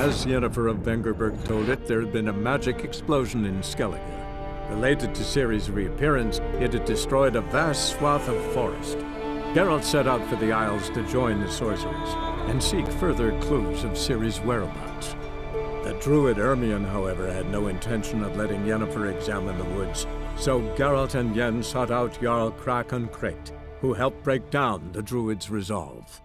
As Yennefer of Vengerberg told it, there had been a magic explosion in Skellige. Related to Ciri's reappearance, it had destroyed a vast swath of forest. Geralt set out for the Isles to join the sorcerers and seek further clues of Ciri's whereabouts. The druid Ermion, however, had no intention of letting Yennefer examine the woods, so Geralt and Yen sought out Jarl Krakon Krekt, who helped break down the druid's resolve.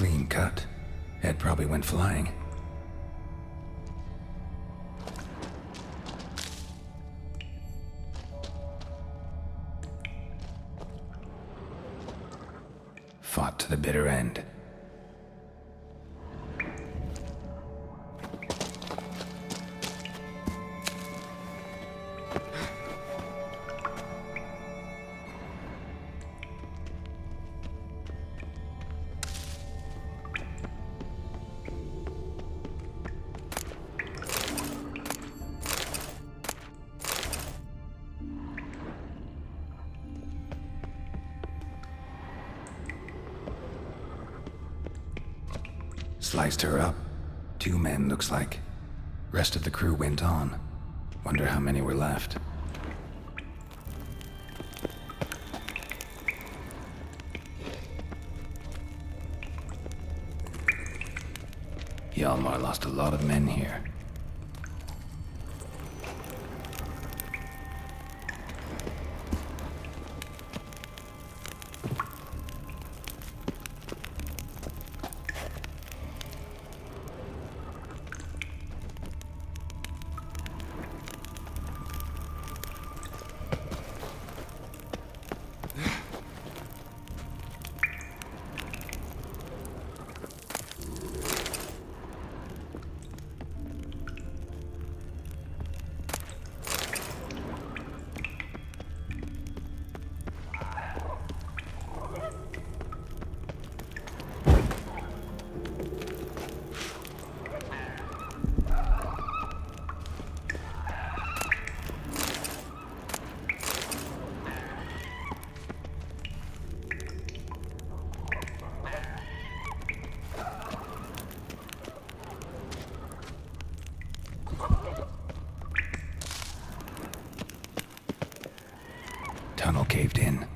Clean cut. Head probably went flying. Fought to the bitter end. Sliced her up. 2 men, looks like. Rest of the crew went on. Wonder how many were left. Hjalmar lost a lot of men here. Tunnel caved in.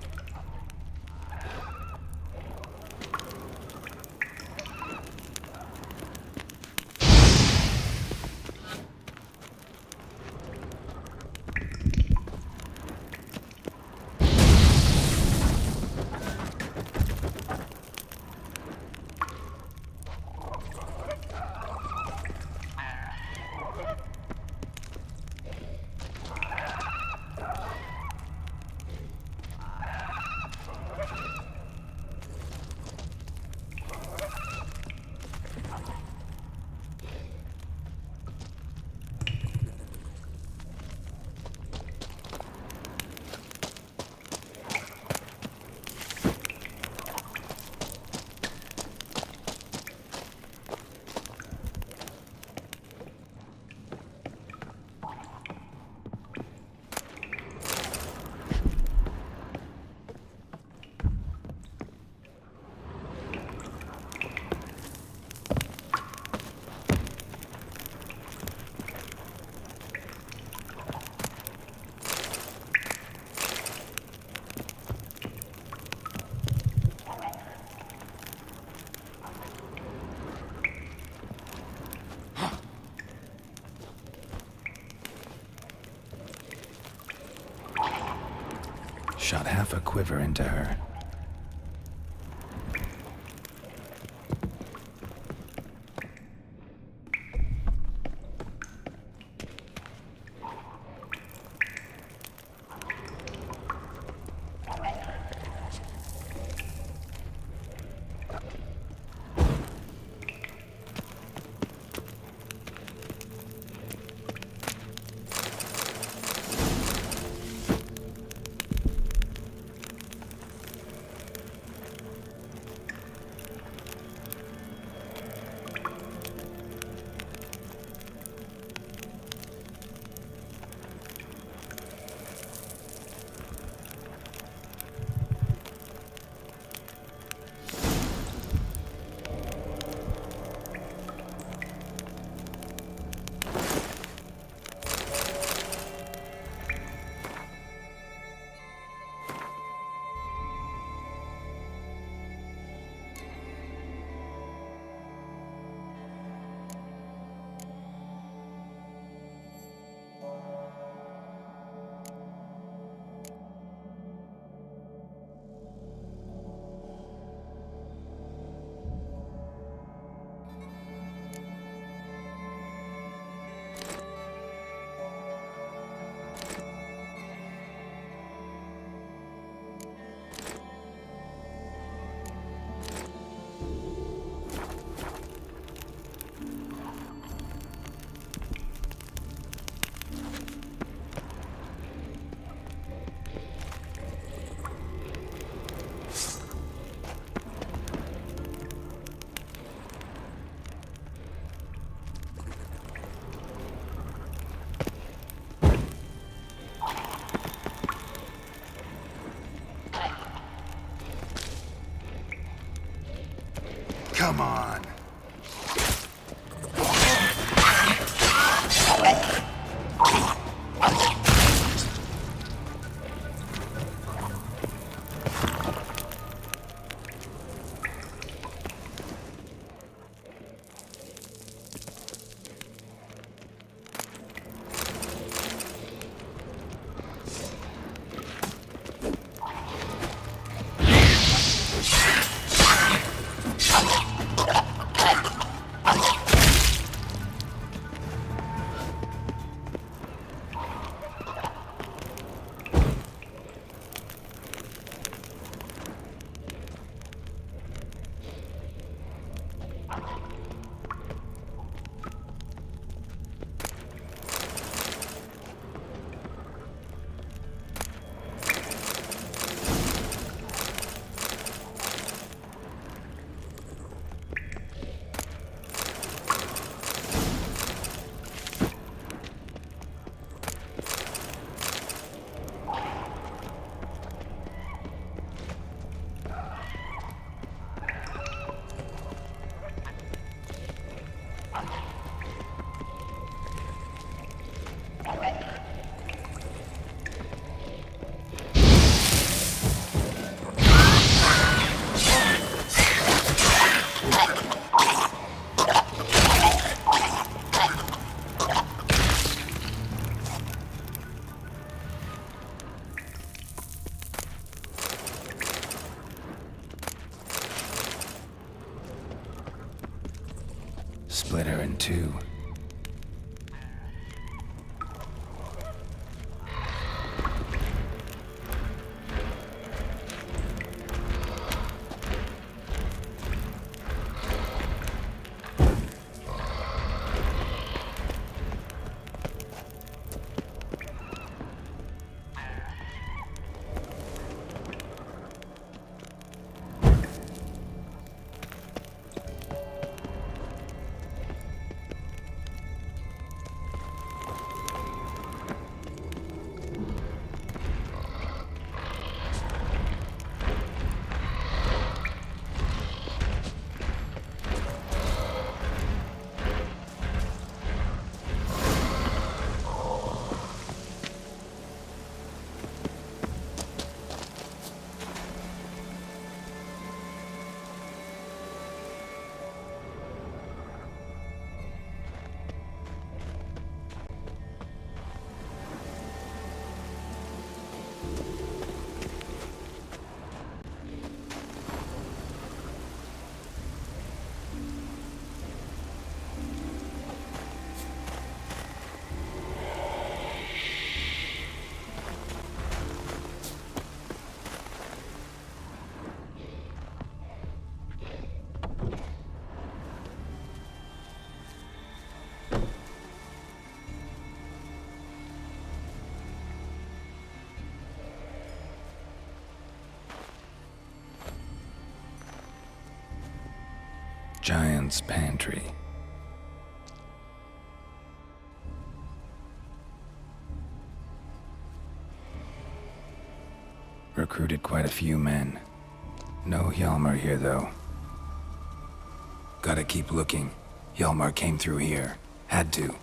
Shot half a quiver into her. Come on. Split her in two. Giant's Pantry. Recruited quite a few men. No Hjalmar here, though. Gotta keep looking. Hjalmar came through here. Had to.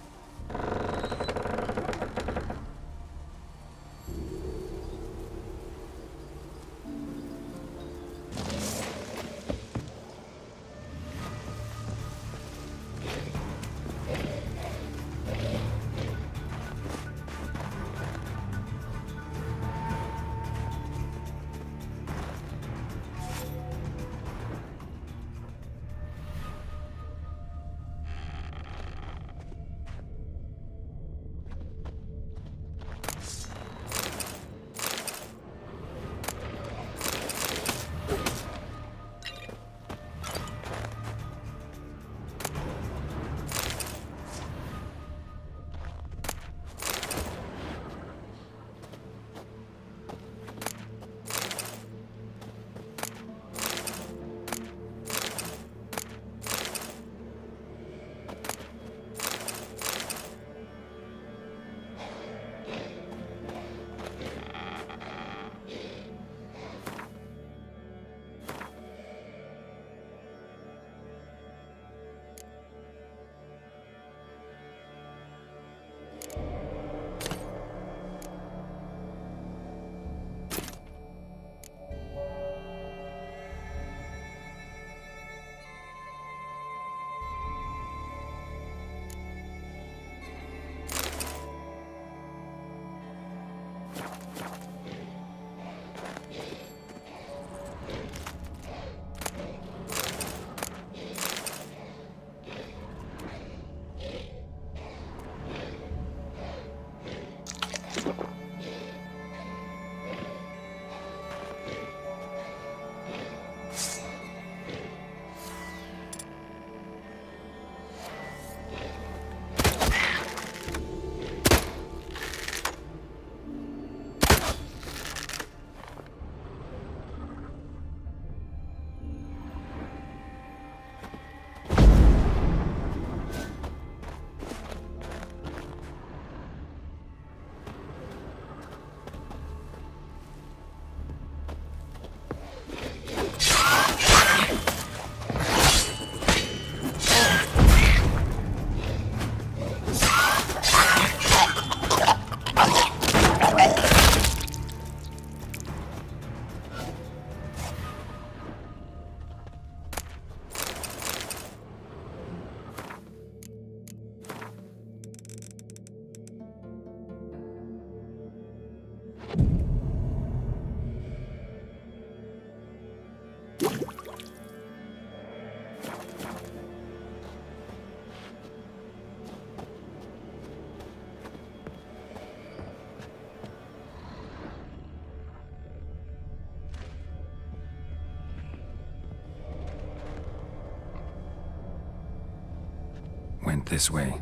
went this way.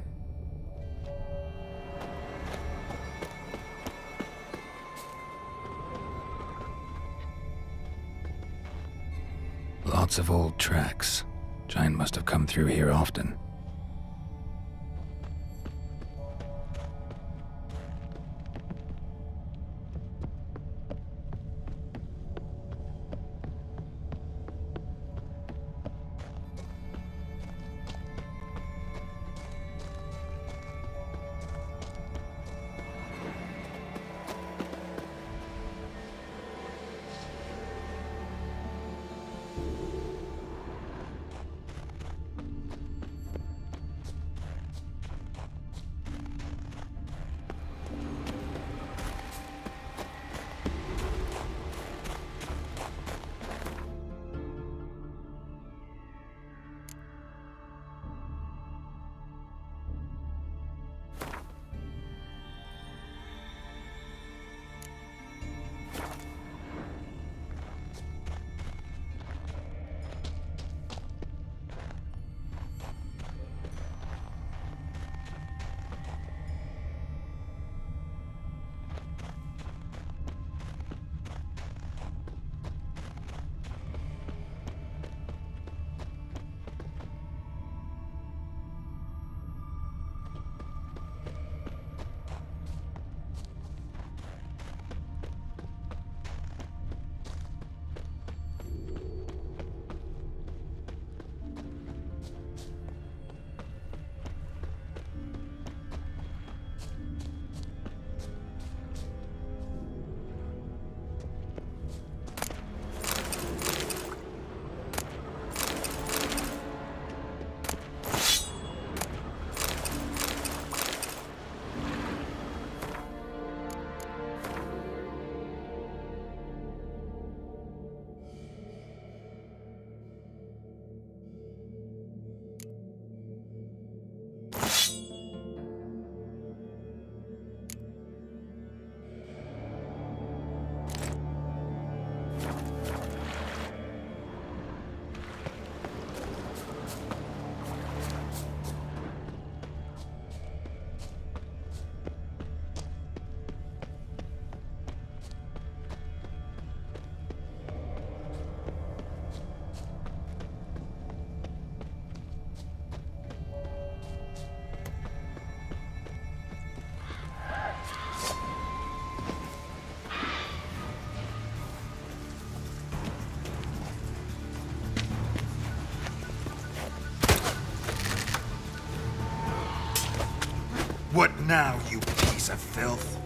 Lots of old tracks. Giant must have come through here often. What now, you piece of filth?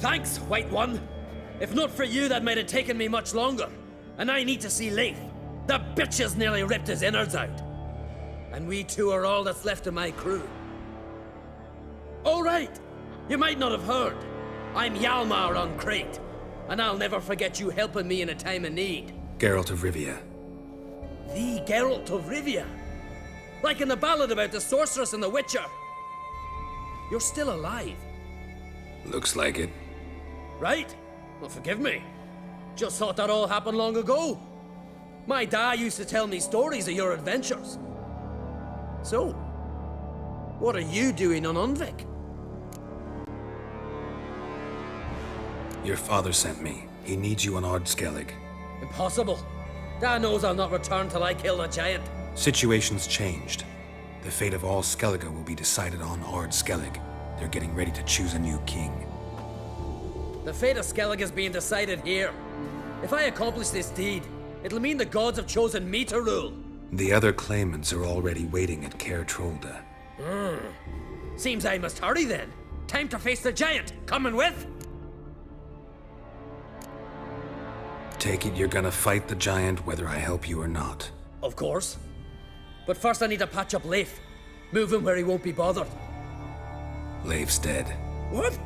Thanks, White One. If not for you, that might have taken me much longer. And I need to see Leif. The bitch has nearly ripped his innards out. And we two are all that's left of my crew. All right. You might not have heard. I'm Hjalmar on Crete. And I'll never forget you helping me in a time of need. Geralt of Rivia. The Geralt of Rivia. Like in the ballad about the sorceress and the witcher. You're still alive. Looks like it. Right? Well, forgive me. Just thought that all happened long ago. My dad used to tell me stories of your adventures. So, what are you doing on Undvik? Your father sent me. He needs you on Ardskellig. Impossible. Dad knows I'll not return till I kill the giant. Situation's changed. The fate of all Skellige will be decided on Ardskellig. They're getting ready to choose a new king. The fate of Skellig is being decided here. If I accomplish this deed, it'll mean the gods have chosen me to rule. The other claimants are already waiting at Caer Trolda. Seems I must hurry then. Time to face the giant. Coming with? Take it you're gonna fight the giant whether I help you or not. Of course. But first I need to patch up Leif. Move him where he won't be bothered. Leif's dead. What?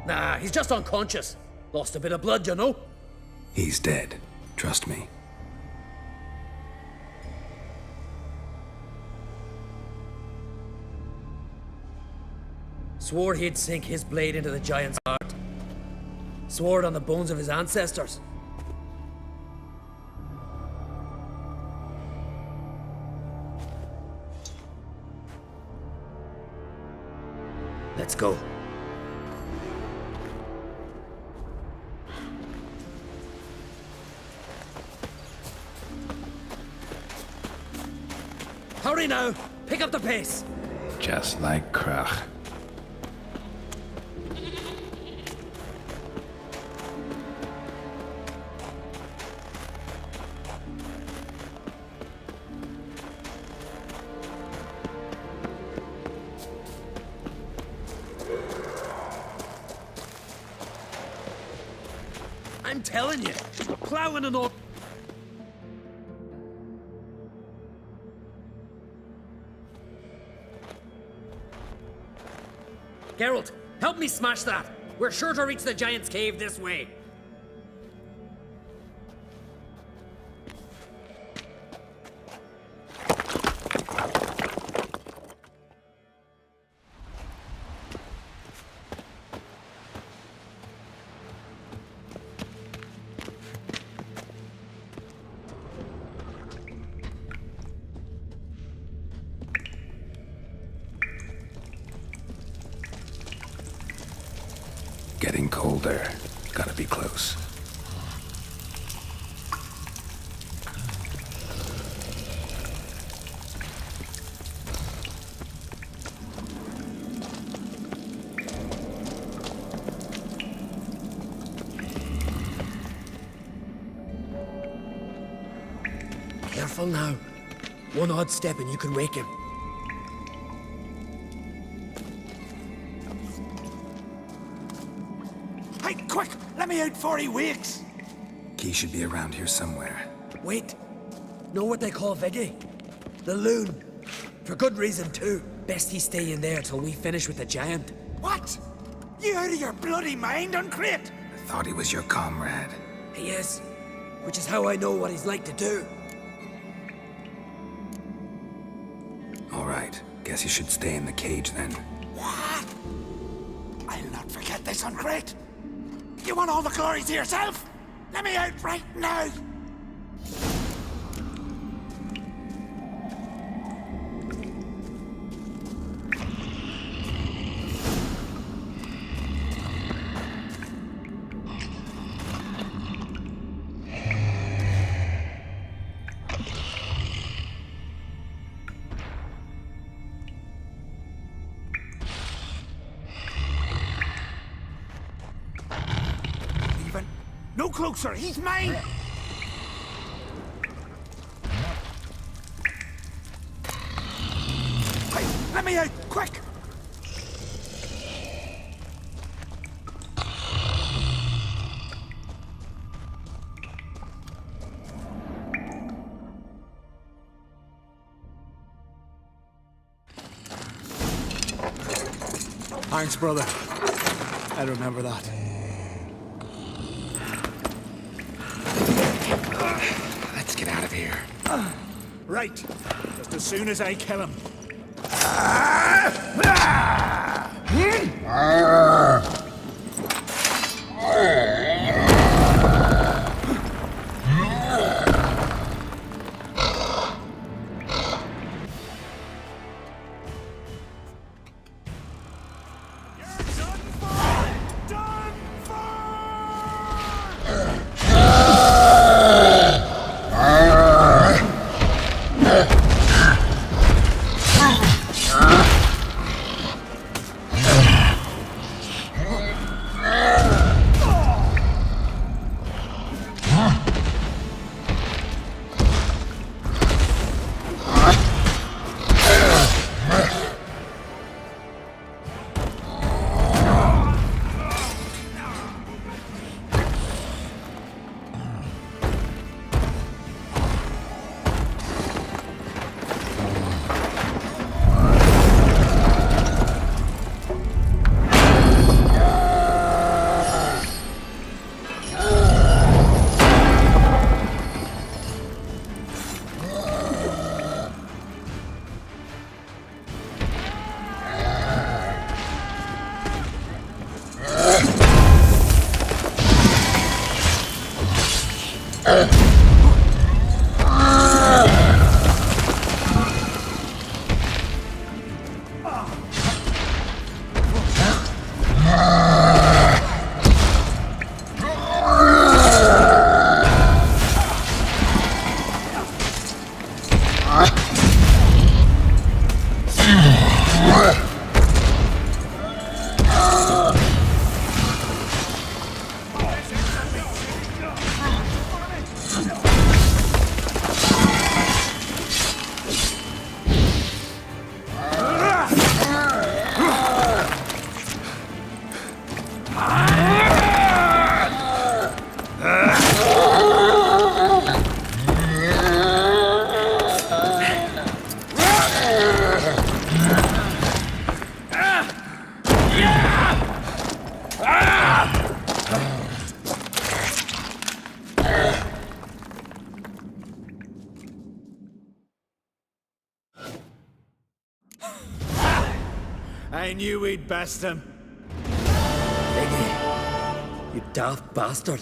Nah, he's just unconscious. Lost a bit of blood, you know? He's dead. Trust me. Swore he'd sink his blade into the giant's heart. Swore it on the bones of his ancestors. Let's go. Hurry now! Pick up the pace! Just like Krach. I'm telling you, plowing and all. Geralt, help me smash that. We're sure to reach the giant's cave this way. Getting colder. Gotta be close. Careful now. One odd step and you can wake him. Hey, quick! Let me out before he wakes! Key should be around here somewhere. Wait. Know what they call Viggy? The loon. For good reason, too. Best he stay in there till we finish with the giant. What? You out of your bloody mind, Uncrate? I thought he was your comrade. He is. Which is how I know what he's like to do. All right. Guess you should stay in the cage then. What? I'll not forget this, Uncrate. You want all the glory to yourself? Let me out right now! No closer, he's mine! Hey, let me out, quick! Thanks, brother. I remember that. Let's get out of here. Right, just as soon as I kill him. I knew we'd best him. Iggy, you daft bastard.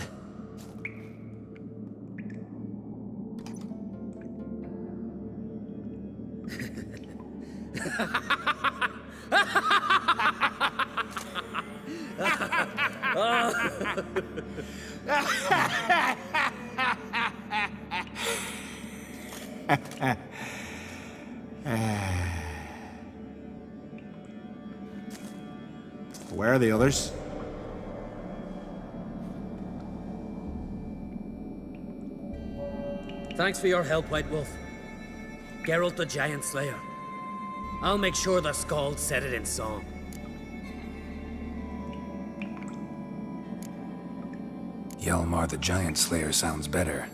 Where are the others? Thanks for your help, White Wolf. Geralt the Giant Slayer. I'll make sure the Skald said it in song. Hjalmar the Giant Slayer sounds better.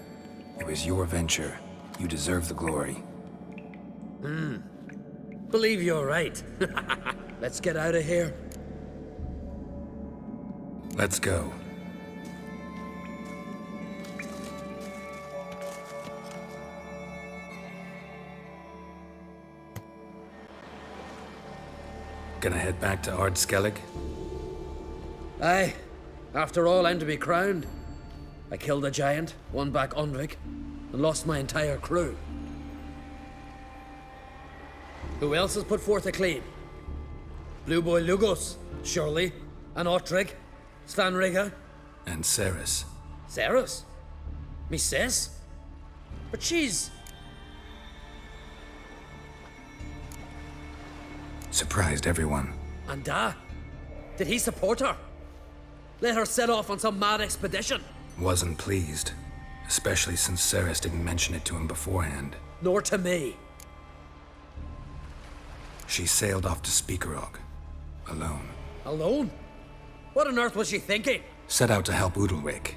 It was your venture. You deserve the glory. Believe you're right. Let's get out of here. Let's go. Gonna head back to Ard Skellig? Aye. After all, I'm to be crowned. I killed a giant, won back Undvik, and lost my entire crew. Who else has put forth a claim? Blue Boy Lugos, surely, and Ottrig, Svanrigga, And Ceres. Ceres? Me sis? But she's... Surprised everyone. And did he support her? Let her set off on some mad expedition? Wasn't pleased. Especially since Ceres didn't mention it to him beforehand. Nor to me. She sailed off to Speakerog. Alone. Alone? What on earth was she thinking? Set out to help Udalric.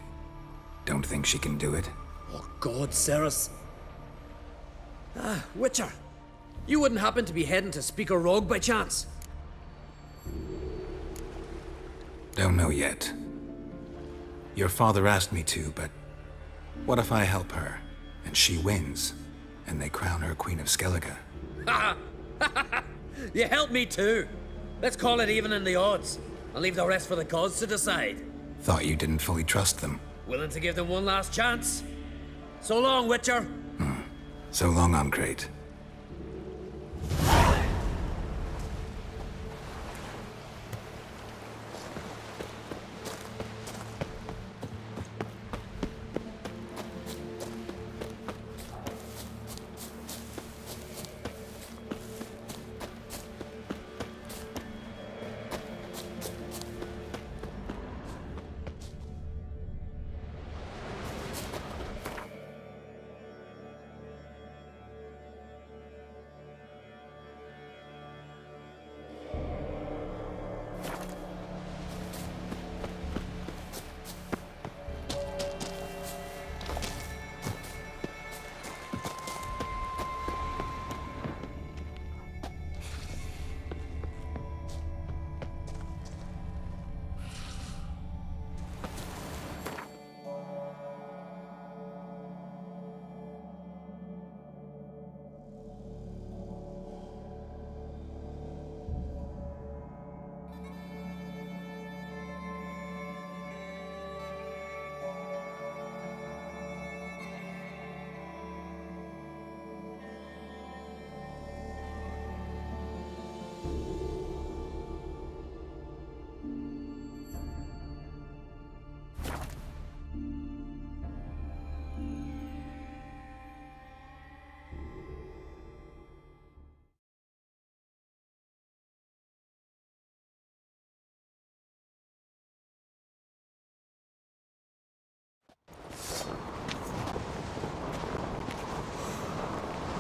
Don't think she can do it? Oh God, Ceres. Witcher. You wouldn't happen to be heading to Speaker Rogue by chance? Don't know yet. Your father asked me to, but what if I help her, and she wins, and they crown her Queen of Skellige? You help me too. Let's call it even in the odds. I'll leave the rest for the gods to decide. Thought you didn't fully trust them. Willing to give them one last chance? So long, Witcher. So long, Ancrate.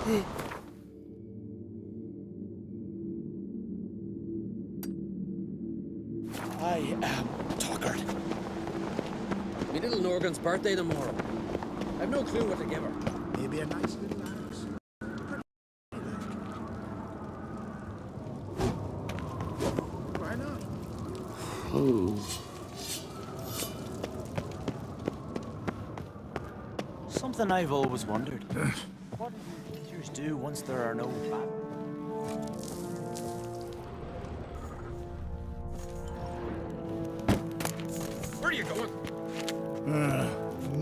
I am tuckered. Me little Norgan's birthday tomorrow. I've no clue what to give her. Maybe a nice little axe. Why not? Something I've always wondered. What do creatures do once there are no battles? Where are you going?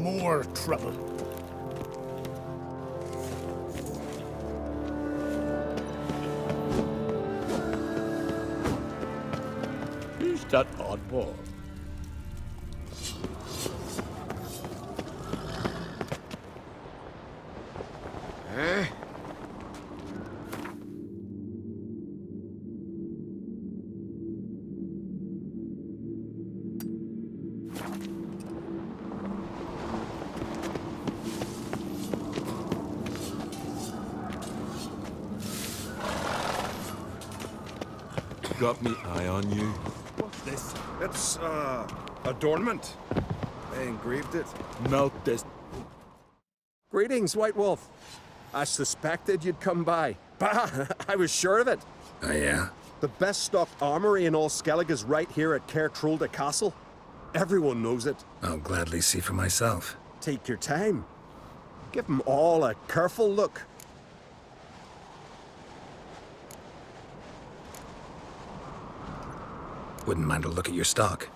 More trouble. Who's that oddball? Got me eye on you. What's this? It's, adornment. I engraved it. Melt this. Greetings, White Wolf. I suspected you'd come by. Bah! I was sure of it. Oh, yeah? The best stocked armory in all Skellig is right here at Caer Trulda Castle. Everyone knows it. I'll gladly see for myself. Take your time. Give them all a careful look. Wouldn't mind a look at your stock.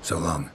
So long.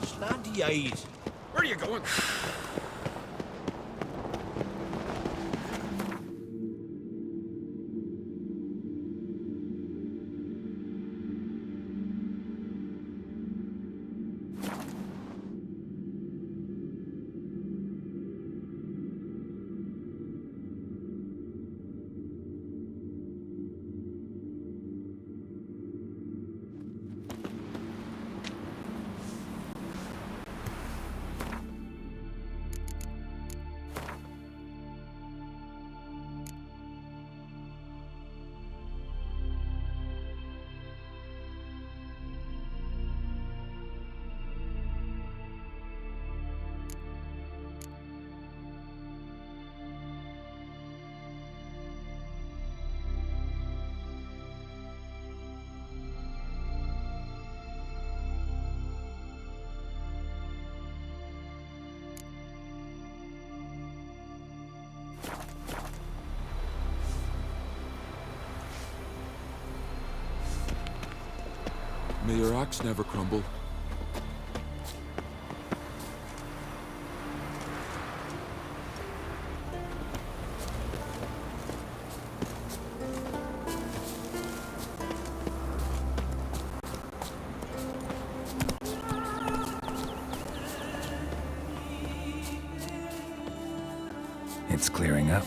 Slanty-eyed. Where are you going? May your axe never crumble. It's clearing up.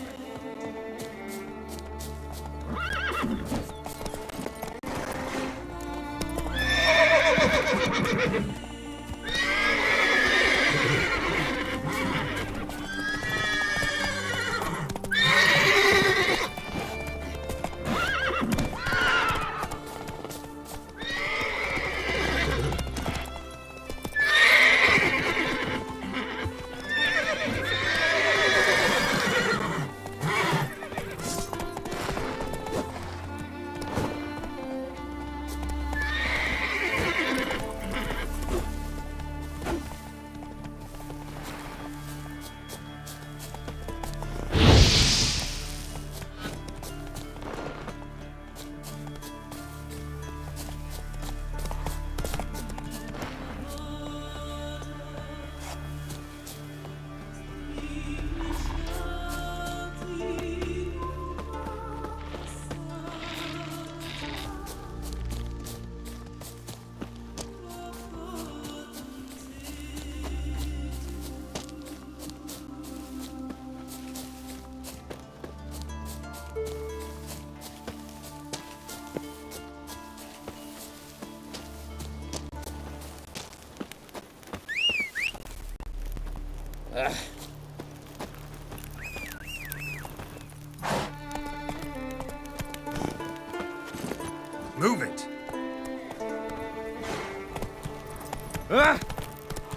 Move it!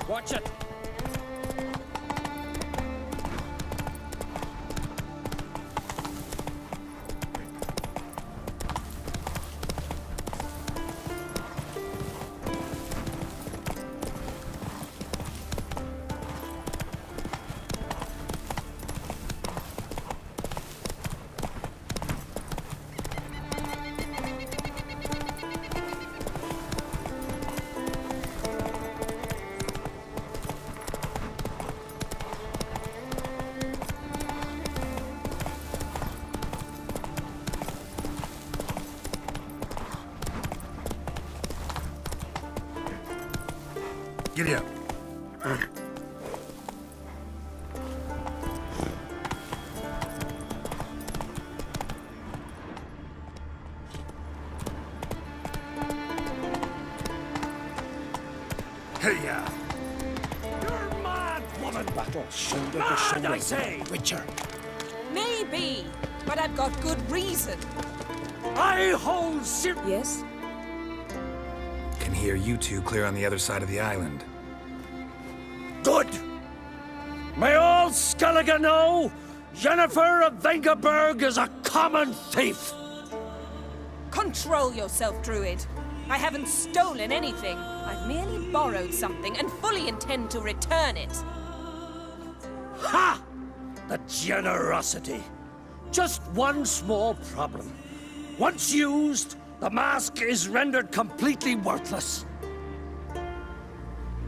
Watch it! Giddy up. Hey, You're mad, woman! Battle shoulder to Mad, shoulder. I say! Witcher. Maybe, but I've got good reason. I hold Yes? Can hear you two clear on the other side of the island. Good! May all Skellige know Yennefer of Vengerberg is a common thief! Control yourself, Druid. I haven't stolen anything. I've merely borrowed something and fully intend to return it. Ha! The generosity. Just one small problem. Once used, the mask is rendered completely worthless.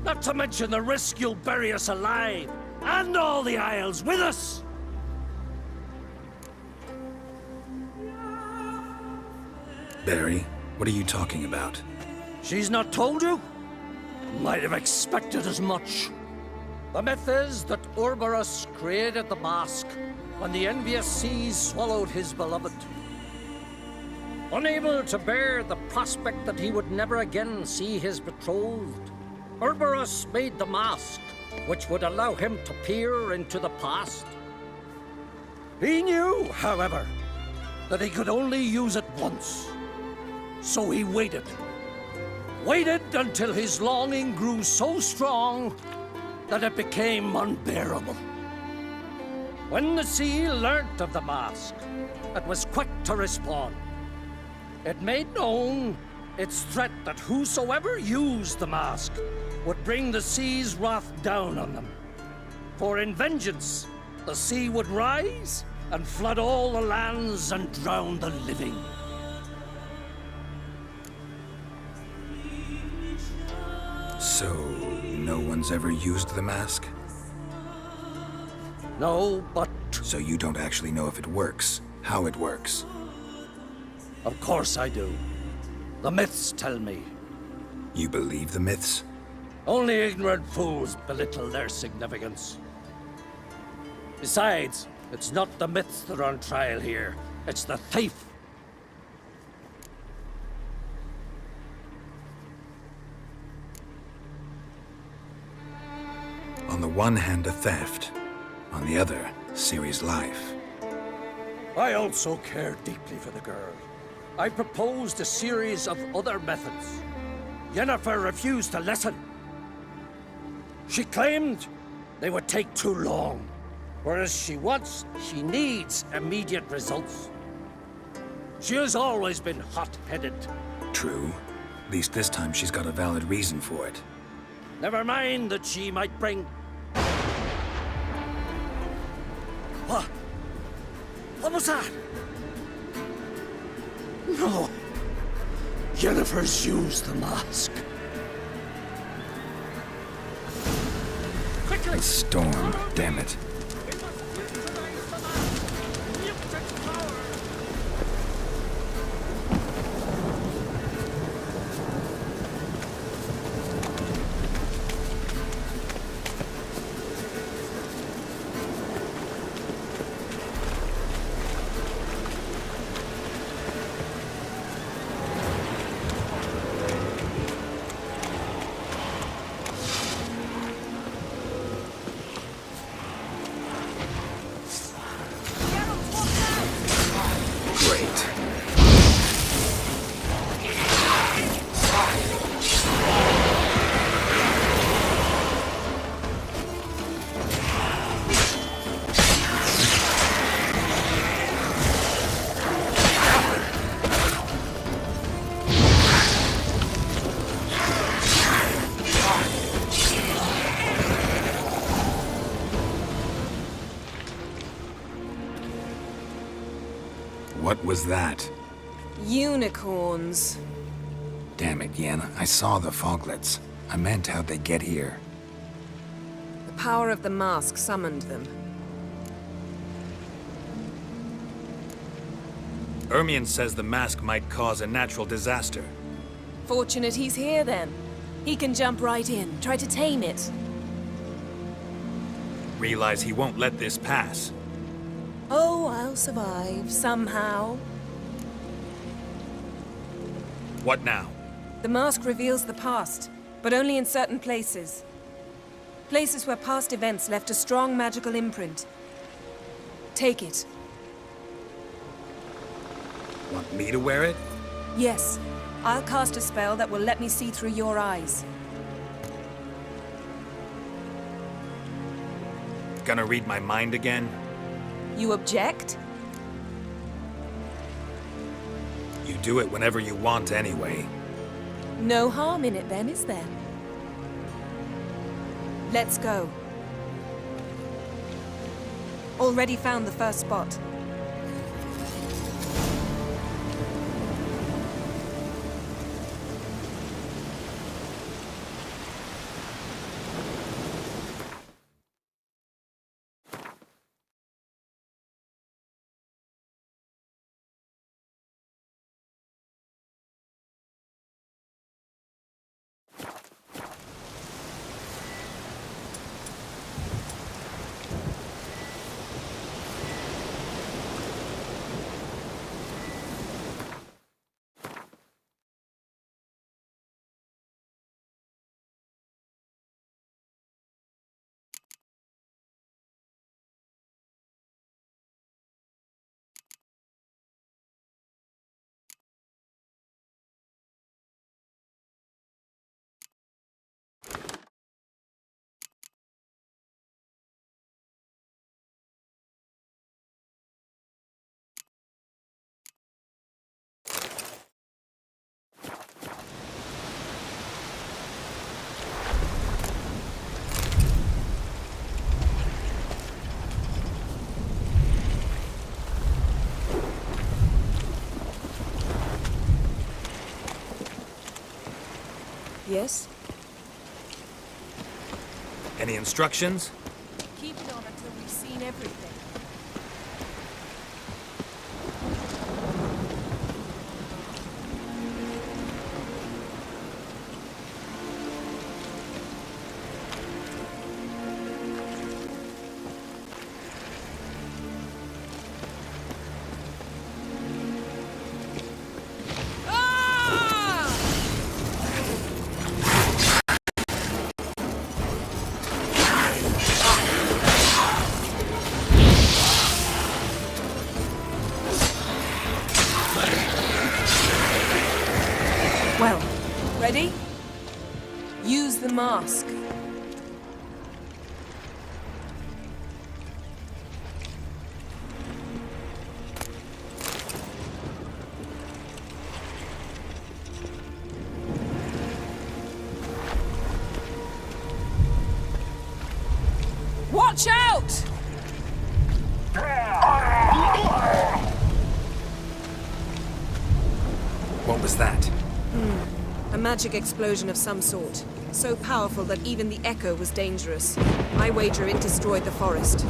Not to mention the risk you'll bury us alive, and all the Isles with us! Barry, what are you talking about? She's not told you? Might have expected as much. The myth is that Ouroboros created the mask when the envious seas swallowed his beloved. Unable to bear the prospect that he would never again see his betrothed, Ouroboros made the mask, which would allow him to peer into the past. He knew, however, that he could only use it once. So he waited. Waited until his longing grew so strong that it became unbearable. When the sea learnt of the mask, it was quick to respond. It made known its threat that whosoever used the mask would bring the sea's wrath down on them. For in vengeance, the sea would rise and flood all the lands and drown the living. So, no one's ever used the mask? No, but So you don't actually know if it works, how it works. of course I do. The myths tell me. You believe the myths? Only ignorant fools belittle their significance. Besides, it's not the myths that are on trial here. It's the thief. On the one hand, a theft. On the other, Ciri's life. I also care deeply for the girl. I proposed a series of other methods. Yennefer refused to listen. She claimed they would take too long, whereas she needs immediate results. She has always been hot-headed. True. At least this time she's got a valid reason for it. Never mind that she might bring... What? What was that? No. Yennefer's used the mask. Quickly! The storm, damn it. Great. What was that? Unicorns. Damn it, Yen. I saw the foglets. I meant how'd they get here. The power of the mask summoned them. Ermion says the mask might cause a natural disaster. Fortunate he's here then. He can jump right in. Try to tame it. Realize he won't let this pass. Oh, I'll survive, somehow. What now? The mask reveals the past, but only in certain places. Places where past events left a strong magical imprint. Take it. Want me to wear it? Yes. I'll cast a spell that will let me see through your eyes. Gonna read my mind again? You object? You do it whenever you want anyway. No harm in it then, is there? Let's go. Already found the first spot. Yes? Any instructions? Keep it on until we've seen everything. Well, ready? Use the mask. Watch out! What was that? A magic explosion of some sort. So powerful that even the echo was dangerous. I wager it destroyed the forest.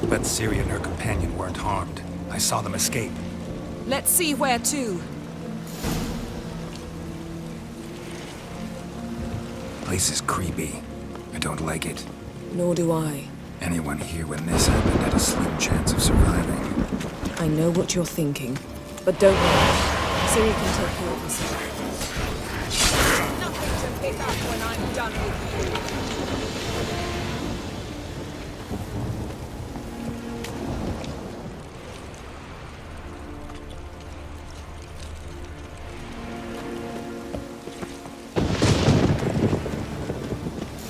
But Ciri and her companion weren't harmed. I saw them escape. Let's see where to. Place is creepy. I don't like it. Nor do I. Anyone here when this happened had a slim chance of surviving. I know what you're thinking. But don't worry. Ciri can take care of herself. Nothing to pick up when I'm done with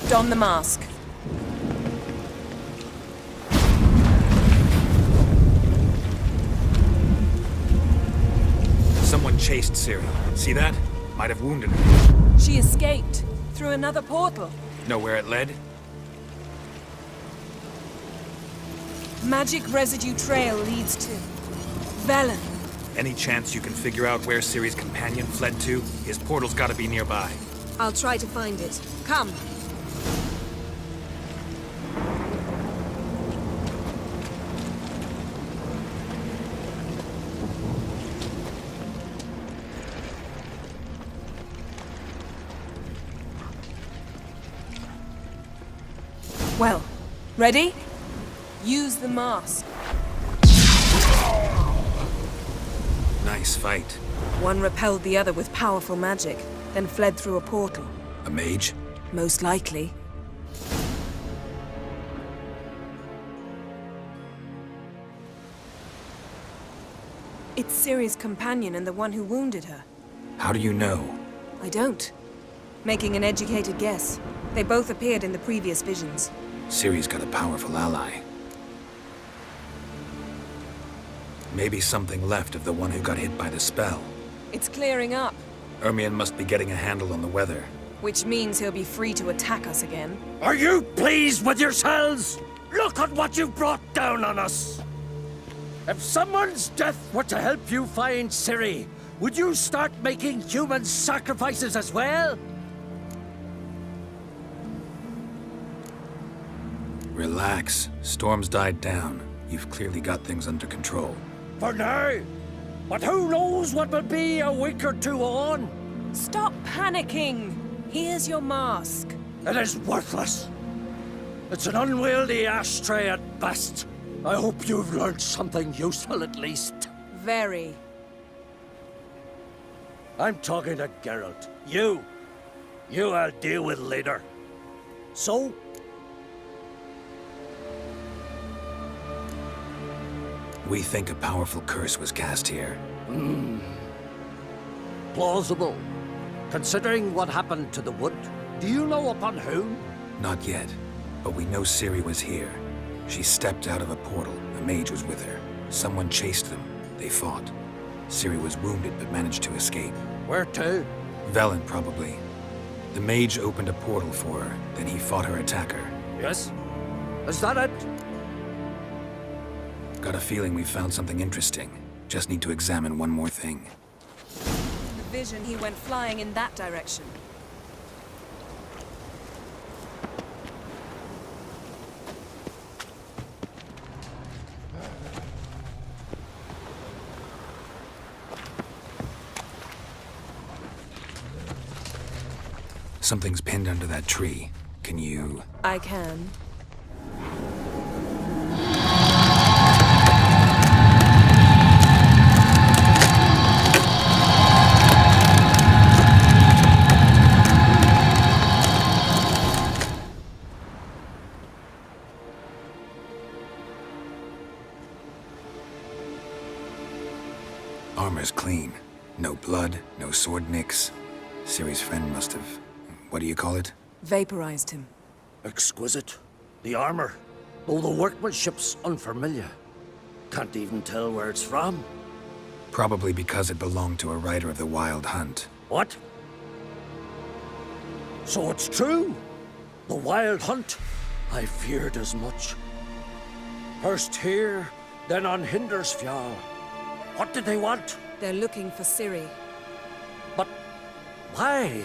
you. Don the mask. Someone chased Ciri. See that? Might have wounded her. She escaped through another portal. Know where it led? Magic residue trail leads to Velen. Any chance you can figure out where Ciri's companion fled to? His portal's gotta be nearby. I'll try to find it. Come. Well, ready? Use the mask. Nice fight. One repelled the other with powerful magic, then fled through a portal. A mage? Most likely. It's Ciri's companion and the one who wounded her. How do you know? I don't. Making an educated guess. They both appeared in the previous visions. Ciri's got a powerful ally. Maybe something left of the one who got hit by the spell. It's clearing up, Ermion must be getting a handle on the weather. which means he'll be free to attack us again. Are you pleased with yourselves? Look at what you've brought down on us! If someone's death were to help you find Ciri, would you start making human sacrifices as well? Relax. Storm's died down. You've clearly got things under control. For now. But who knows what will be a week or two on? Stop panicking! Here's your mask. It is worthless. It's an unwieldy ashtray at best. I hope you've learned something useful at least. Very. I'm talking to Geralt. You I'll deal with later. So? We think a powerful curse was cast here. Plausible. Considering what happened to the wood, do you know upon whom? Not yet, but we know Ciri was here. She stepped out of a portal. A mage was with her. Someone chased them. They fought. Ciri was wounded but managed to escape. Where to? Velen, probably. The mage opened a portal for her, then he fought her attacker. Yes? Is that it? Got a feeling we found something interesting. Just need to examine one more thing. The vision, he went flying in that direction. Something's pinned under that tree. Can you... I can. Armor's clean. No blood, no sword nicks. Ciri's friend must have... What do you call it? Vaporized him. Exquisite. The armor, though the workmanship's unfamiliar. Can't even tell where it's from. Probably because it belonged to a rider of the Wild Hunt. What? So it's true? The Wild Hunt? I feared as much. First here, then on Hindersfjall. What did they want? They're looking for Ciri. But why?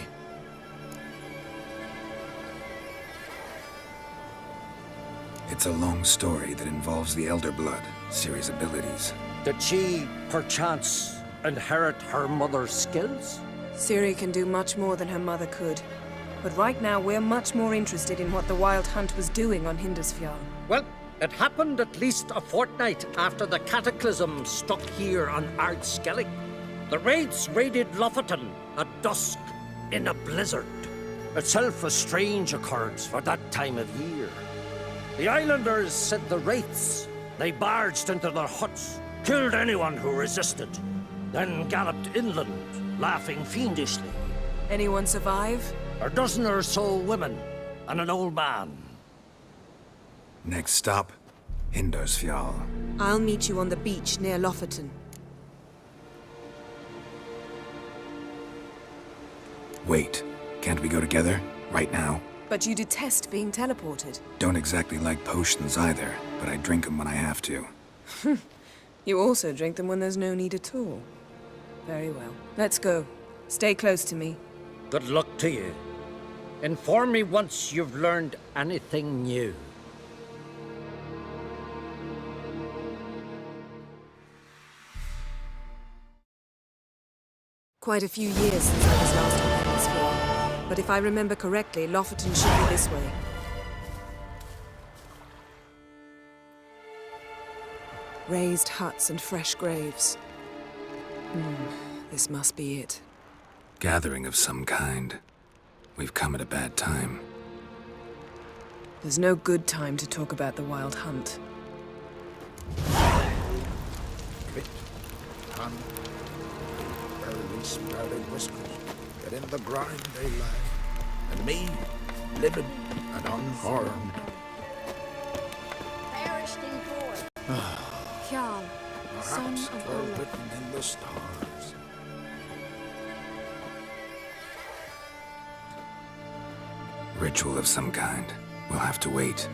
It's a long story that involves the Elder Blood, Ciri's abilities. Did she, perchance, inherit her mother's skills? Ciri can do much more than her mother could. But right now, we're much more interested in what the Wild Hunt was doing on Hindersfjall. Well, it happened at least a fortnight after the cataclysm struck here on Ardskellig. The raids raided Lofoten at dusk in a blizzard. Itself a strange occurrence for that time of year. The islanders sent the wraiths. They barged into their huts, killed anyone who resisted, then galloped inland, laughing fiendishly. Anyone survive? A dozen or so women, and an old man. Next stop, Hindersfjall. I'll meet you on the beach near Lofoten. Wait, can't we go together? Right now? But you detest being teleported. Don't exactly like potions either, but I drink them when I have to. You also drink them when there's no need at all. Very well. Let's go. Stay close to me. Good luck to you. Inform me once you've learned anything new. Quite a few years since I was last on Hemisphere. But if I remember correctly, Lofoten should be this way. Raised huts and fresh graves. This must be it. Gathering of some kind. We've come at a bad time. There's no good time to talk about the Wild Hunt. Pit, ton, early sprouting whiskers, that in the grind they lie, and me, living and unharmed. Perished in war. Kjal, son Perhaps of 'twere Olaf. written in the stars. Ritual of some kind. We'll have to wait.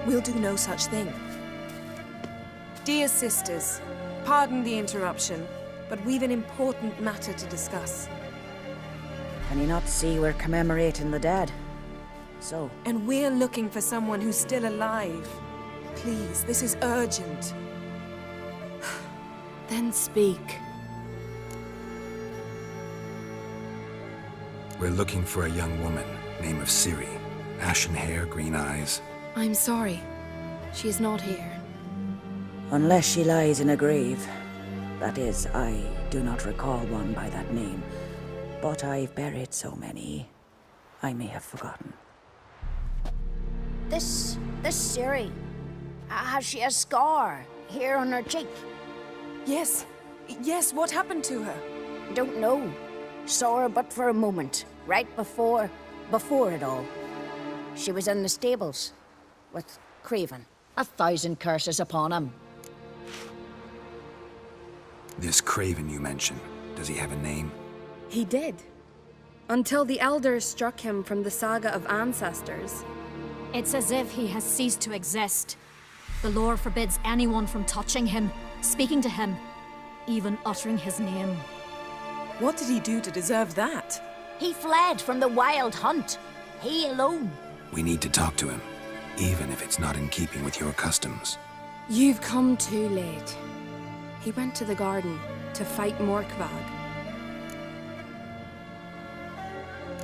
We'll do no such thing. Dear sisters, pardon the interruption, but we've an important matter to discuss. Can you not see we're commemorating the dead? So, And we're looking for someone who's still alive. Please, this is urgent. then speak. We're looking for a young woman, name of Ciri. Ashen hair, green eyes. I'm sorry. She is not here. Unless she lies in a grave. That is, I do not recall one by that name. But I've buried so many, I may have forgotten. This Ciri, has she a scar here on her cheek? Yes, what happened to her? Don't know. Saw her but for a moment, right before it all. She was in the stables with Craven. 1,000 curses upon him. This Craven you mentioned, does he have a name? He did. Until the elders struck him from the saga of ancestors. It's as if he has ceased to exist. The lore forbids anyone from touching him, speaking to him, even uttering his name. What did he do to deserve that? He fled from the Wild Hunt. He alone. We need to talk to him, even if it's not in keeping with your customs. You've come too late. He went to the garden to fight Morkvag.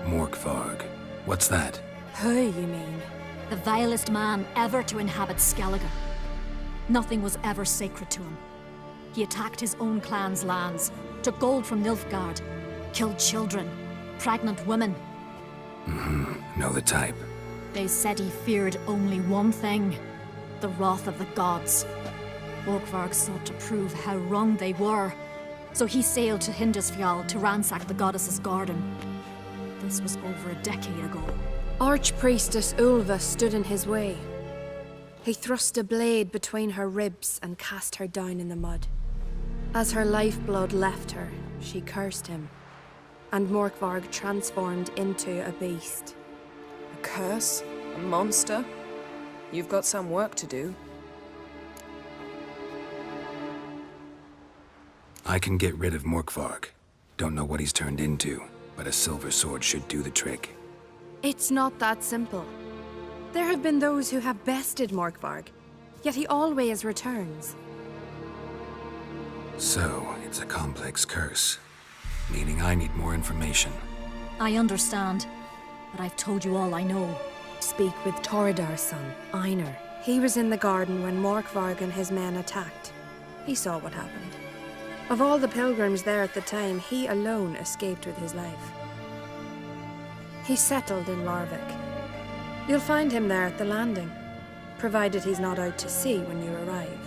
Morkvarg. What's that? Who, you mean? The vilest man ever to inhabit Skellige. Nothing was ever sacred to him. He attacked his own clan's lands, took gold from Nilfgaard, killed children, pregnant women. Know the type. They said he feared only one thing, the wrath of the gods. Morkvarg sought to prove how wrong they were, so he sailed to Hindisfjall to ransack the goddess's garden. This was over a decade ago. Archpriestess Ulva stood in his way. He thrust a blade between her ribs and cast her down in the mud. As her lifeblood left her, she cursed him, and Morkvarg transformed into a beast. A curse? A monster? You've got some work to do. I can get rid of Morkvarg. Don't know what he's turned into, but a silver sword should do the trick. It's not that simple. There have been those who have bested Morkvarg, yet he always returns. So, it's a complex curse, meaning I need more information. I understand, but I've told you all I know. Speak with Torridar's son, Einar. He was in the garden when Morkvarg and his men attacked. He saw what happened. Of all the pilgrims there at the time, he alone escaped with his life. He settled in Larvik. You'll find him there at the landing, provided he's not out to sea when you arrive.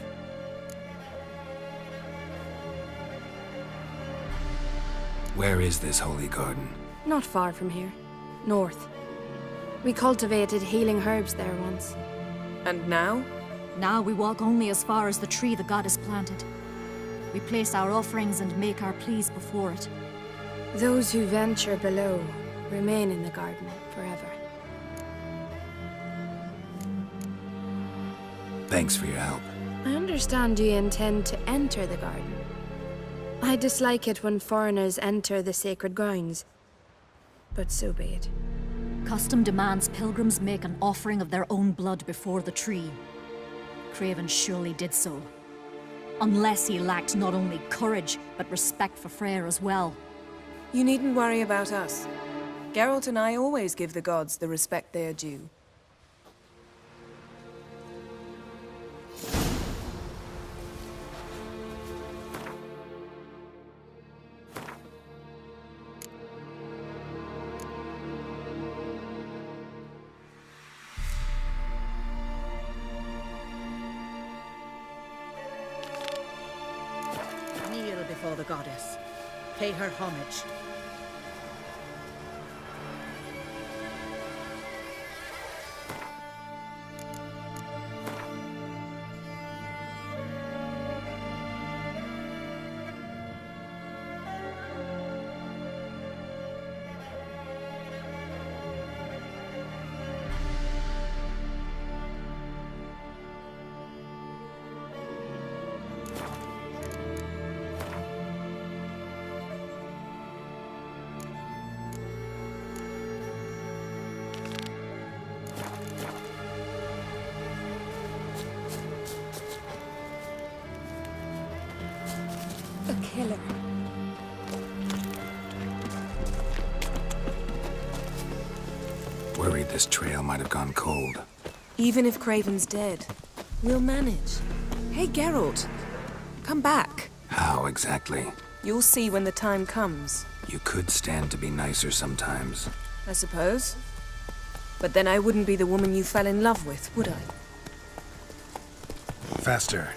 Where is this holy garden? Not far from here. North. We cultivated healing herbs there once. And now? Now we walk only as far as the tree the goddess planted. We place our offerings and make our pleas before it. Those who venture below remain in the garden forever. Thanks for your help. I understand you intend to enter the garden. I dislike it when foreigners enter the sacred grounds, but so be it. Custom demands pilgrims make an offering of their own blood before the tree. Craven surely did so. Unless he lacked not only courage, but respect for Freyr as well. You needn't worry about us. Geralt and I always give the gods the respect they are due. goddess. Pay her homage. A killer. Worried this trail might have gone cold. Even if Craven's dead, we'll manage. Hey, Geralt. Come back. How exactly? You'll see when the time comes. You could stand to be nicer sometimes. I suppose. But then I wouldn't be the woman you fell in love with, would I? Faster.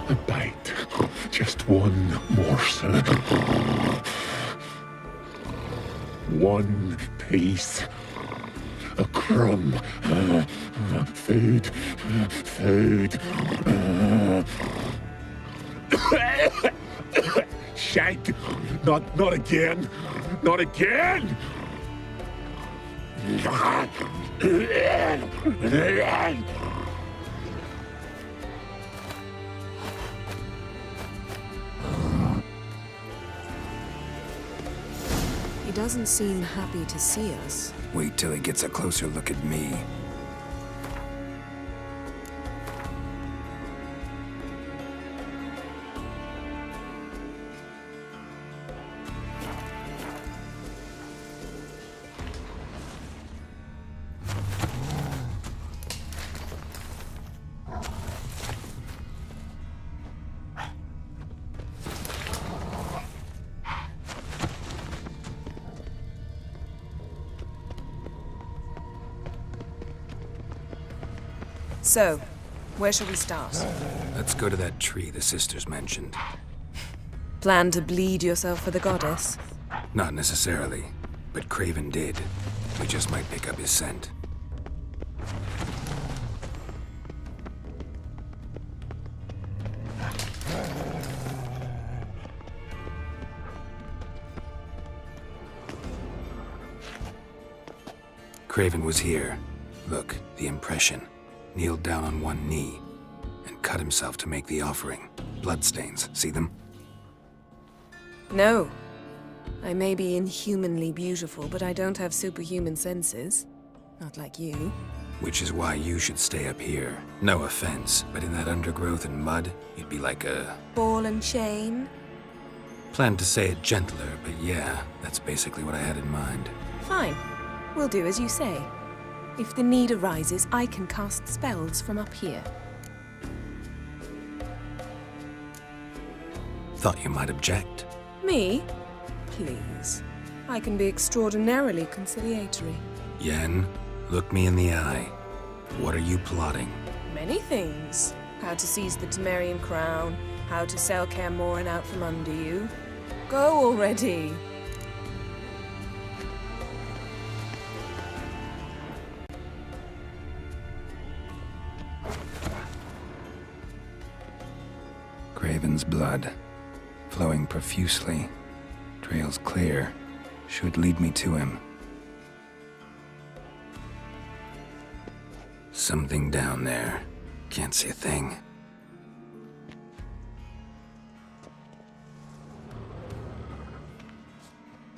A bite. Just one morsel. One piece. A crumb. Food. Food. Shank. Not again. Not again. He doesn't seem happy to see us. Wait till he gets a closer look at me. So, where shall we start? Let's go to that tree the sisters mentioned. Plan to bleed yourself for the goddess? Not necessarily, but Craven did. We just might pick up his scent. Craven was here. Look, the impression. Kneeled down on one knee and cut himself to make the offering. Bloodstains. See them? No. I may be inhumanly beautiful, but I don't have superhuman senses. Not like you. Which is why you should stay up here. No offense, but in that undergrowth and mud, you'd be like a... Ball and chain? Planned to say it gentler, but yeah, that's basically what I had in mind. Fine. We'll do as you say. If the need arises, I can cast spells from up here. Thought you might object. Me? Please. I can be extraordinarily conciliatory. Yen, look me in the eye. What are you plotting? Many things. How to seize the Temerian crown, how to sell Kaer Morhen out from under you. Go already! Craven's blood, flowing profusely. Trails clear. Should lead me to him. Something down there. Can't see a thing.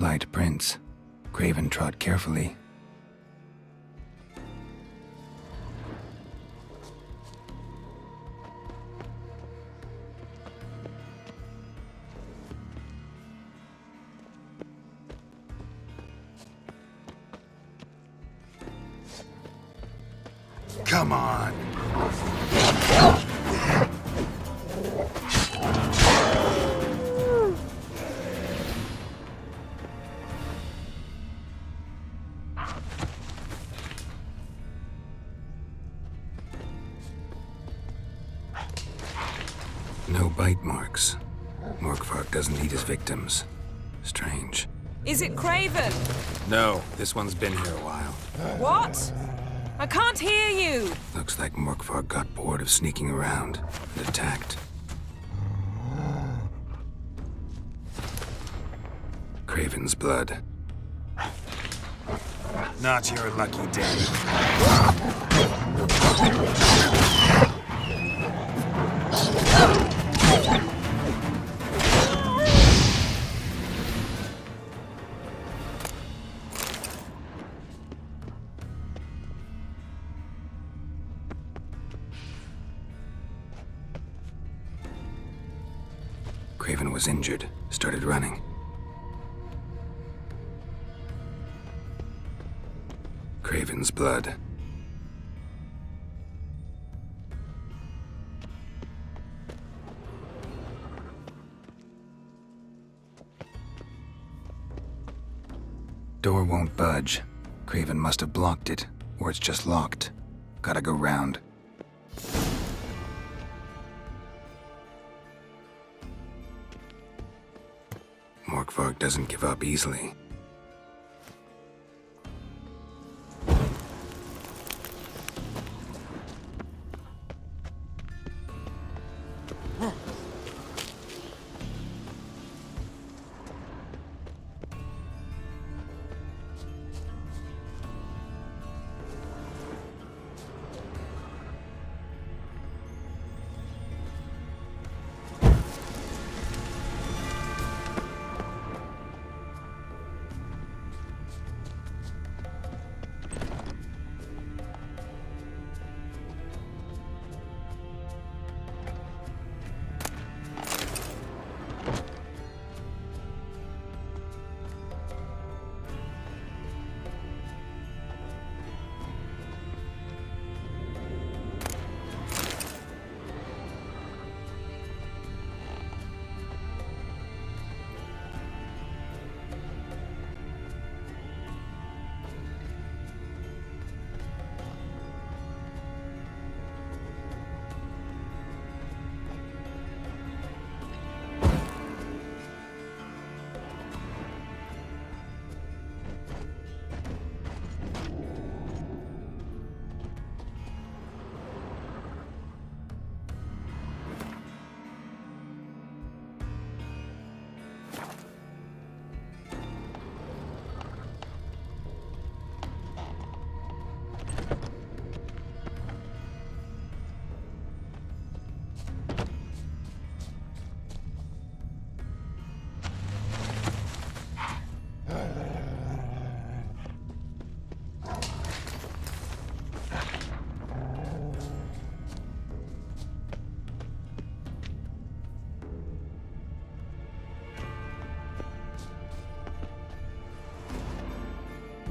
Light prints. Craven trod carefully. Come on! No bite marks. Morkvark doesn't eat his victims. Strange. Is it Craven? No, this one's been here a while. What? I can't hear you! Looks like Morkvark got bored of sneaking around and attacked. Craven's blood. Not your lucky day. Craven was injured, started running. Craven's blood. Door won't budge. Craven must have blocked it, or it's just locked. Gotta go round. Morkvark doesn't give up easily.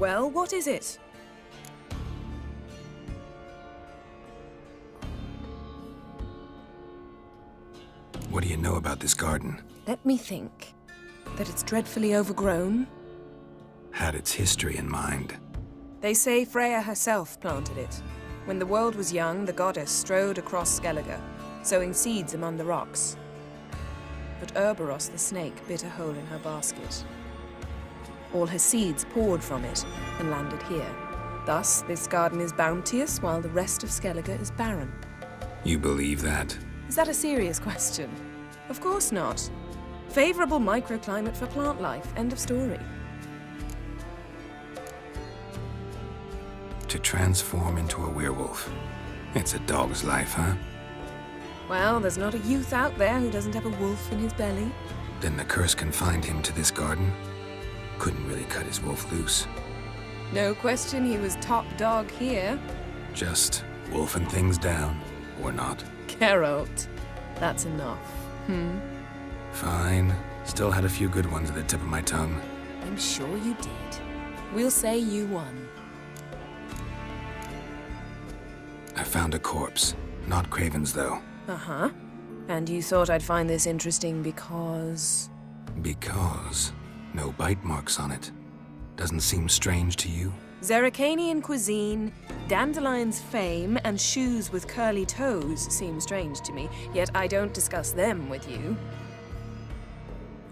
Well, what is it? What do you know about this garden? Let me think. That it's dreadfully overgrown. Had its history in mind. They say Freya herself planted it. When the world was young, the goddess strode across Skellige, sowing seeds among the rocks. But Urboros the snake bit a hole in her basket. All her seeds poured from it and landed here. Thus, this garden is bounteous, while the rest of Skellige is barren. You believe that? Is that a serious question? Of course not. Favorable microclimate for plant life. End of story. To transform into a werewolf. It's a dog's life, huh? Well, there's not a youth out there who doesn't have a wolf in his belly. Then the curse confined him to this garden? Couldn't really cut his wolf loose. No question he was top dog here. Just wolfing things down, or not. Geralt. That's enough. Fine. Still had a few good ones at the tip of my tongue. I'm sure you did. We'll say you won. I found a corpse. Not Craven's, though. Uh-huh. And you thought I'd find this interesting because... Because no bite marks on it. Doesn't seem strange to you? Zerrikanian cuisine, dandelion's fame, and shoes with curly toes seem strange to me, yet I don't discuss them with you.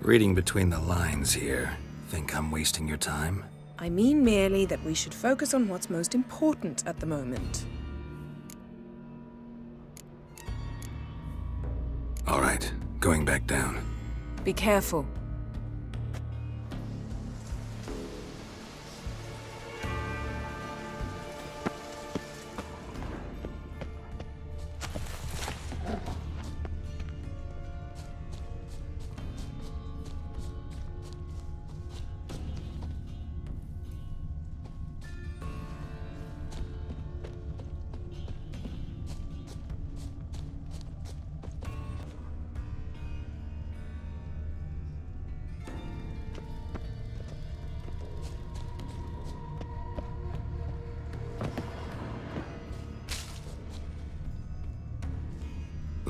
Reading between the lines here, think I'm wasting your time? I mean merely that we should focus on what's most important at the moment. All right, going back down. Be careful.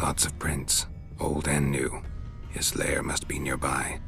Lots of prints, old and new. His lair must be nearby.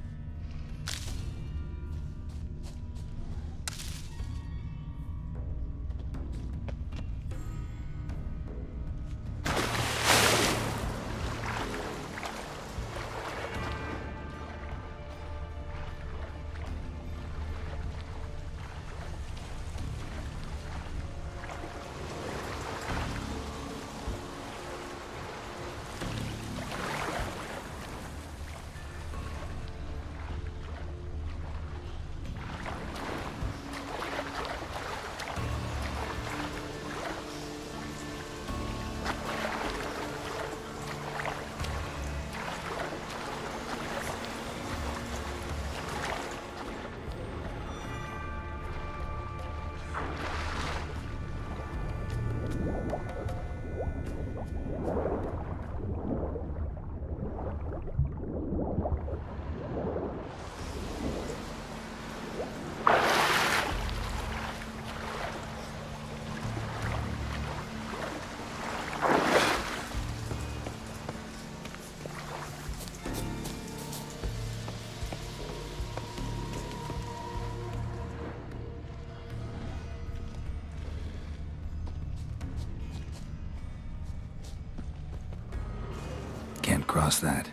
Can't cross that.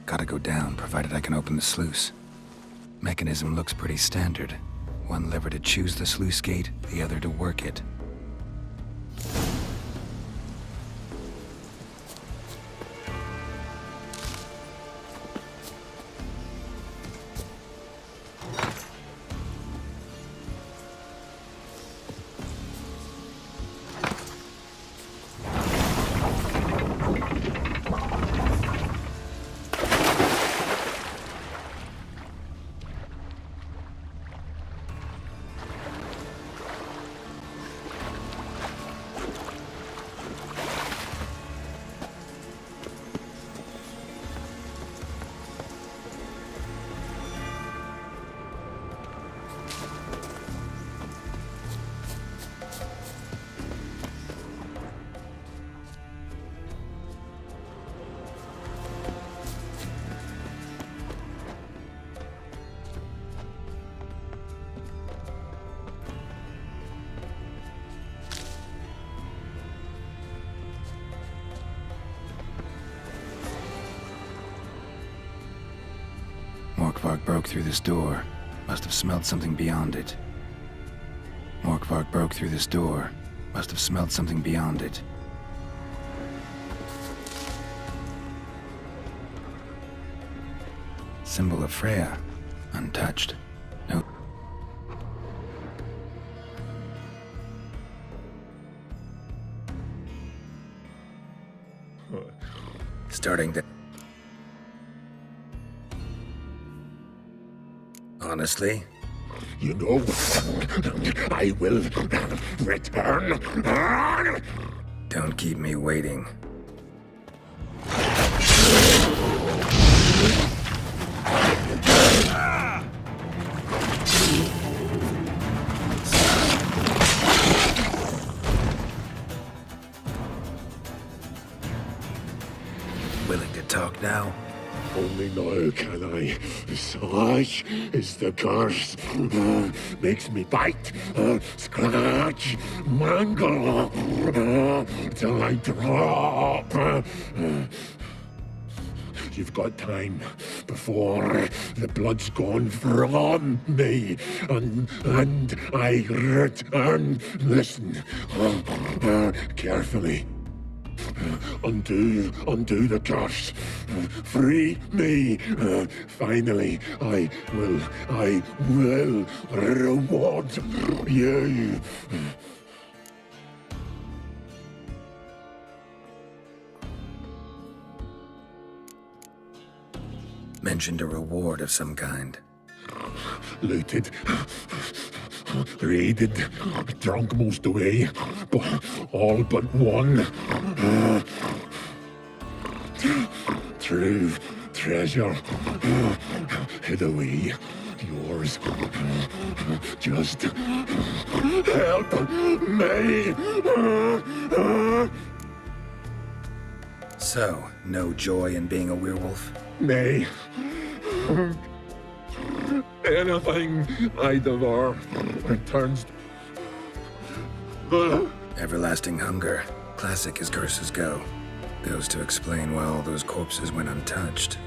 Gotta go down, provided I can open the sluice. Mechanism looks pretty standard. One lever to choose the sluice gate, the other to work it. Morkvarg broke through this door. Must have smelled something beyond it. Morkvarg broke through this door. Must have smelled something beyond it. Symbol of Freya. Untouched. No. Starting to... Honestly? You know, I will return. Don't keep me waiting. Willing to talk now? Only now can I. Such is the curse. Makes me bite, scratch, mangle, till I drop. You've got time before the blood's gone from me, and I return. Listen, carefully. Undo the curse. Free me. Finally, I will reward you. Mentioned a reward of some kind. Looted, raided, drunk most away, but all but one. True treasure hid away. Yours. Just help me. So, no joy in being a werewolf? Nay. Anything I devour returns. Everlasting hunger. Classic as curses go. Goes to explain why all those corpses went untouched.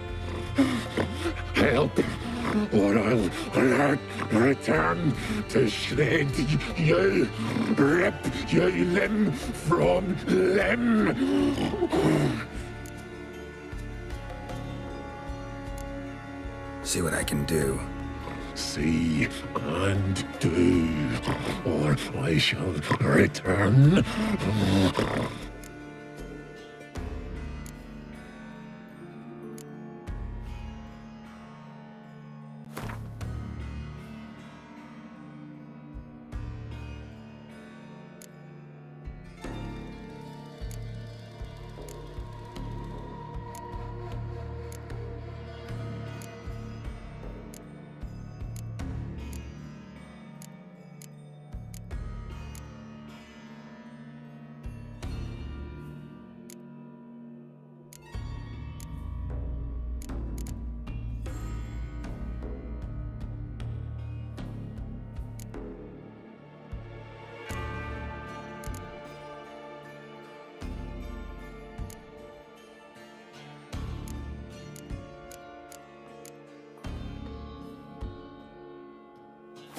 Help, or I'll return to shred you, rip you limb from limb. See what I can do. See and do, or I shall return.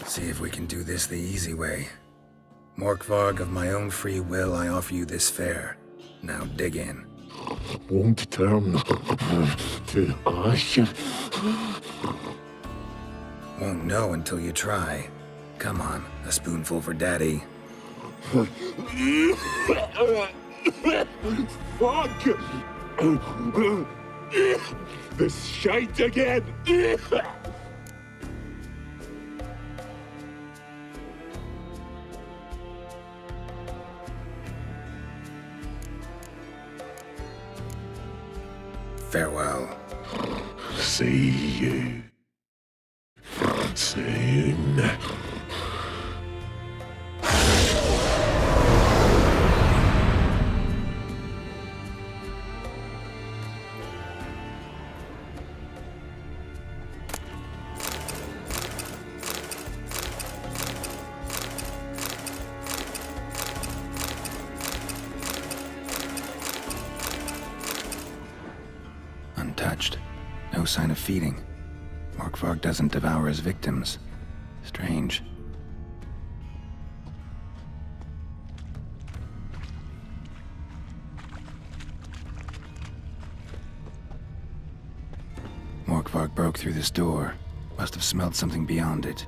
See if we can do this the easy way. Morkvarg, of my own free will, I offer you this fare. Now dig in. Won't turn to ash. Won't know until you try. Come on, a spoonful for Daddy. Fuck! This shite again! Farewell. See you soon. Untouched. No sign of feeding. Morkvarg Morkvarg doesn't devour his victims. Strange. Morkvarg broke through this door. Must have smelled something beyond it.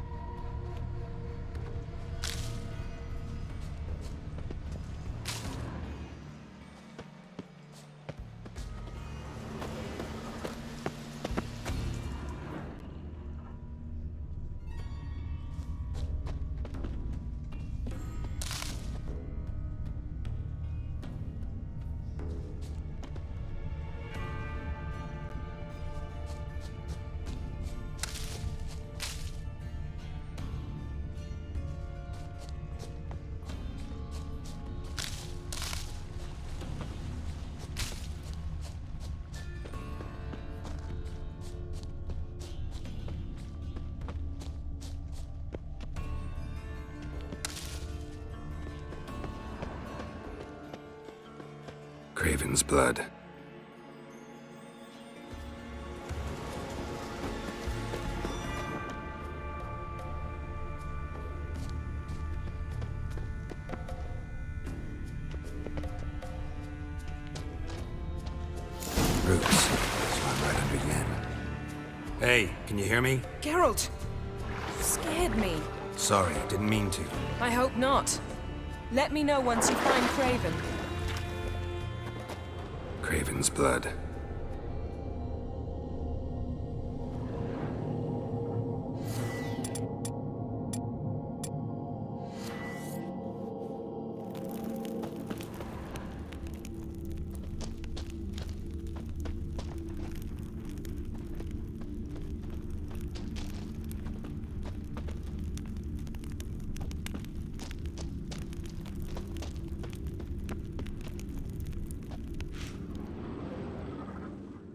Craven's blood. Roots. So I'm right under Yen. Hey, can you hear me? Geralt! You scared me. Sorry, didn't mean to. I hope not. Let me know once you find Craven. Craven's blood.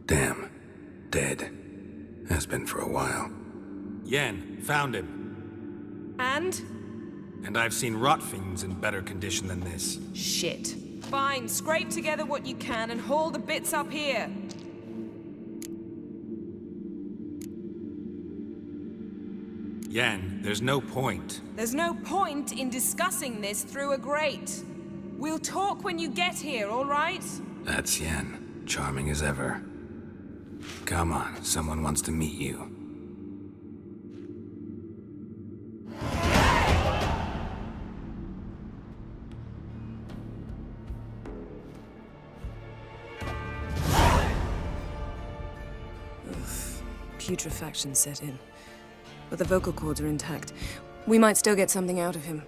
Damn. Dead. Has been for a while. Yen, found him. And? And I've seen rot fiends in better condition than this. Shit. Fine, scrape together what you can and haul the bits up here. Yen, there's no point. There's no point in discussing this through a grate. We'll talk when you get here, all right? That's Yen. Charming as ever. Come on, someone wants to meet you. Putrefaction set in. But the vocal cords are intact. We might still get something out of him.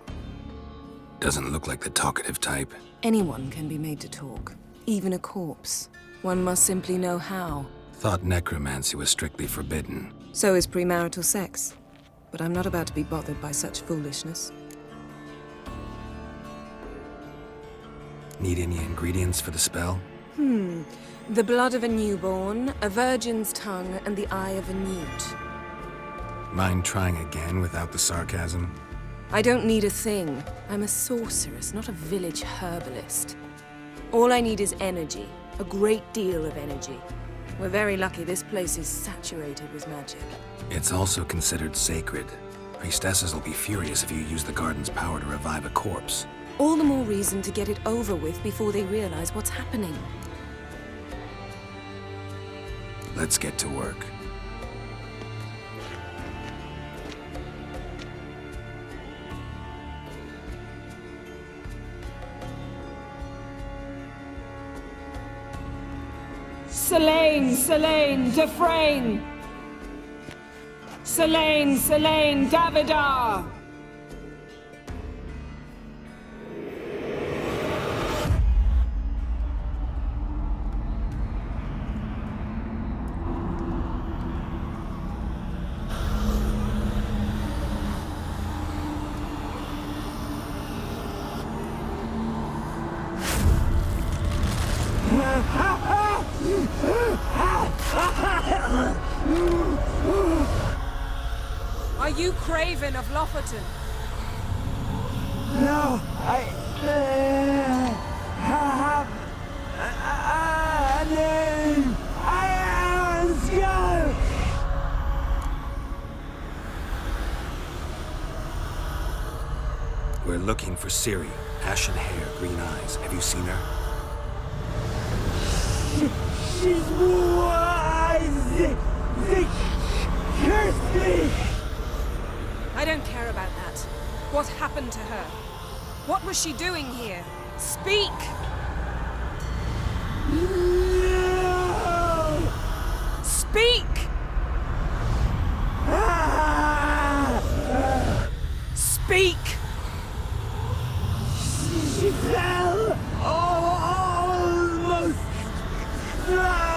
Doesn't look like the talkative type. Anyone can be made to talk. Even a corpse. One must simply know how. Thought necromancy was strictly forbidden. So is premarital sex. But I'm not about to be bothered by such foolishness. Need any ingredients for the spell? The blood of a newborn, a virgin's tongue, and the eye of a newt. Mind trying again without the sarcasm? I don't need a thing. I'm a sorceress, not a village herbalist. All I need is energy. A great deal of energy. We're very lucky this place is saturated with magic. It's also considered sacred. Priestesses will be furious if you use the garden's power to revive a corpse. All the more reason to get it over with before they realize what's happening. Let's get to work. Selene, Selene, Defrain! Selene, Selene, Davidar! Are you Craven of Lofoten? No, I have a name. I am Skull. We're looking for Ciri. Ashen hair, green eyes. Have you seen her? She's wise! They cursed me! I don't care about that. What happened to her? What was she doing here? Speak! No! Speak! Speak! She fell almost down!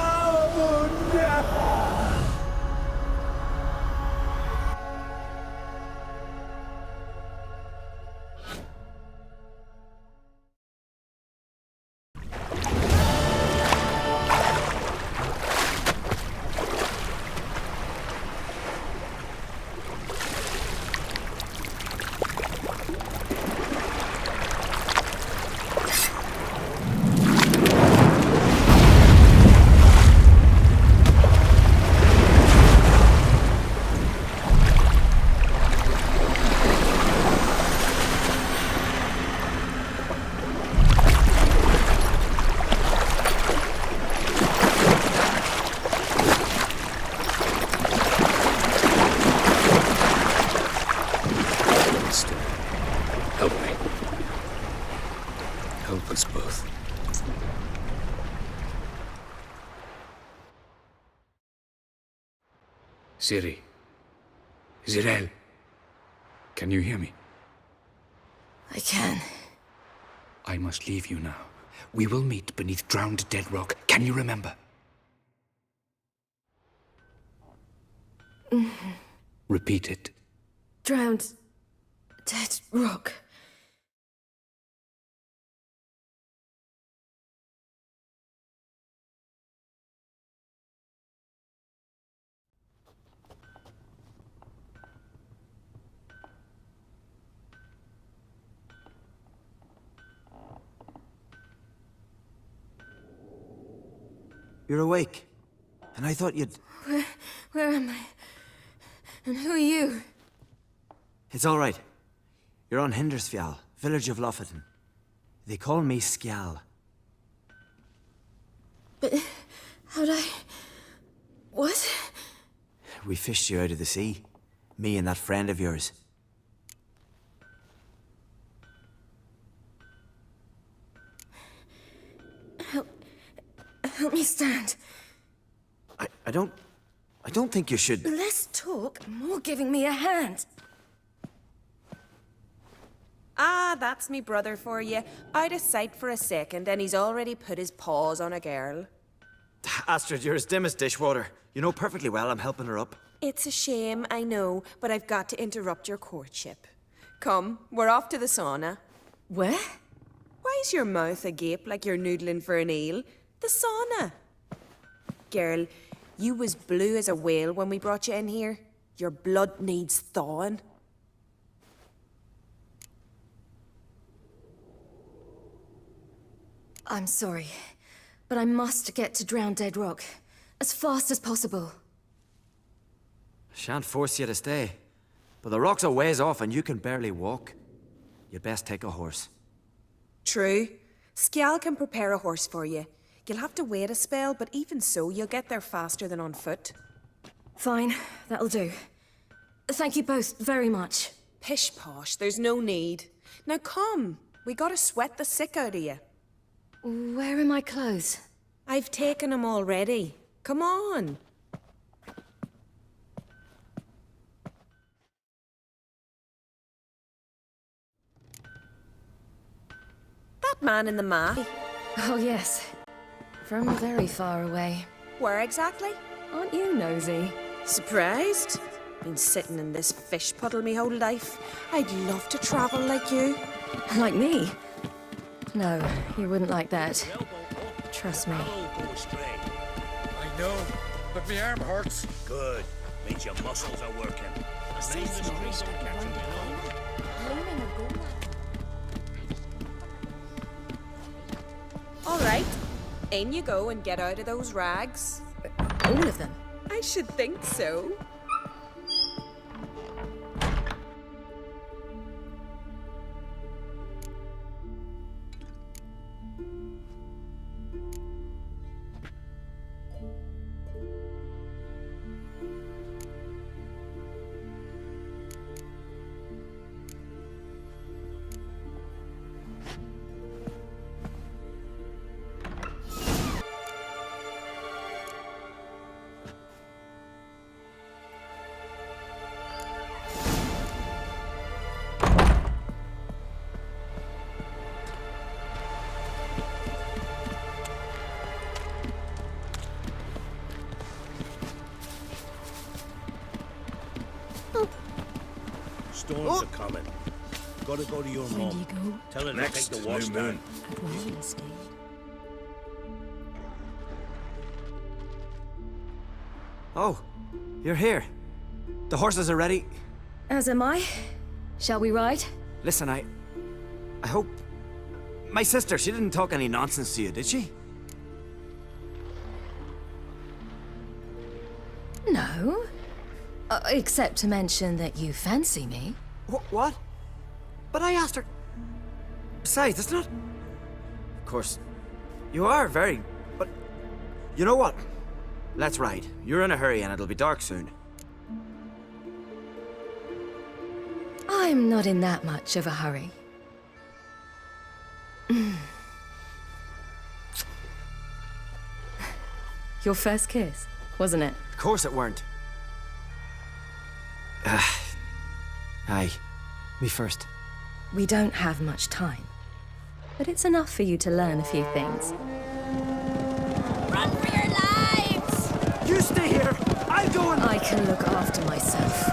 Help me. Help us both. Ciri. Zirel. Can you hear me? I can. I must leave you now. We will meet beneath drowned dead rock. Can you remember? Repeat it. Drowned. Dead rock. You're awake. And I thought you'd... Where am I? And who are you? It's all right. You're on Hindersfjall, village of Lofoten. They call me Skjal. But how'd I... What? We fished you out of the sea. Me and that friend of yours. Help me stand. I don't think you should... Less talk, more giving me a hand. Ah, that's me brother for you. Out of sight for a second, and he's already put his paws on a girl. Astrid, you're as dim as dishwater. You know perfectly well I'm helping her up. It's a shame, I know, but I've got to interrupt your courtship. Come, we're off to the sauna. Where? Why's your mouth agape like you're noodling for an eel? The sauna. Girl, you was blue as a whale when we brought you in here. Your blood needs thawing. I'm sorry, but I must get to Drowned Dead Rock as fast as possible. Shan't force you to stay. But the rock's a ways off and you can barely walk. You'd best take a horse. True. Skjal can prepare a horse for you. You'll have to wait a spell, but even so, you'll get there faster than on foot. Fine, that'll do. Thank you both very much. Pish posh, there's no need. Now come, we gotta sweat the sick out of you. Where are my clothes? I've taken them already. Come on. That man in the mask. Oh, yes. From very far away. Where exactly? Aren't you nosy? Surprised? Been sitting in this fish puddle me whole life. I'd love to travel like you. Like me? No, you wouldn't like that. Trust me. I know, but my arm hurts. Good. Means your muscles are working. All right. In you go and get out of those rags. All of them? I should think so. Storms are coming. Gotta go to your When do mom. you go? Tell her Next to take the wash new moon. down. I'd rather you stayed. Oh, you're here. The horses are ready. As am I. Shall we ride? Listen, I hope... My sister, she didn't talk any nonsense to you, did she? No. Except to mention that you fancy me. What? But I asked her... Besides, it's not... Of course, you are very... But... You know what? Let's ride. You're in a hurry and it'll be dark soon. I'm not in that much of a hurry. Your first kiss, wasn't it? Of course it weren't. Aye. Me first. We don't have much time. But it's enough for you to learn a few things. Run for your lives! You stay here! I'll go and... I can look after myself.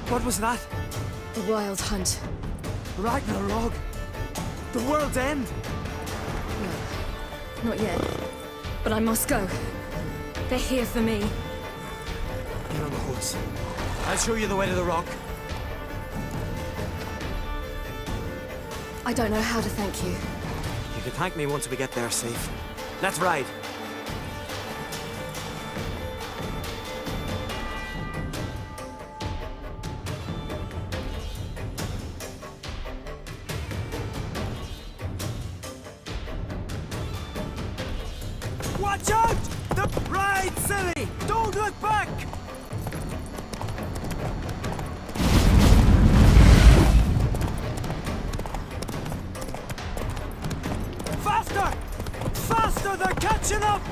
What was that? The Wild Hunt. Ragnarok? The world's end? No, not yet. But I must go. They're here for me. Get on the horse. I'll show you the way to the rock. I don't know how to thank you. You can thank me once we get there safe. Let's ride. Watch out! The Pride City! Don't look back! Faster! Faster! They're catching up!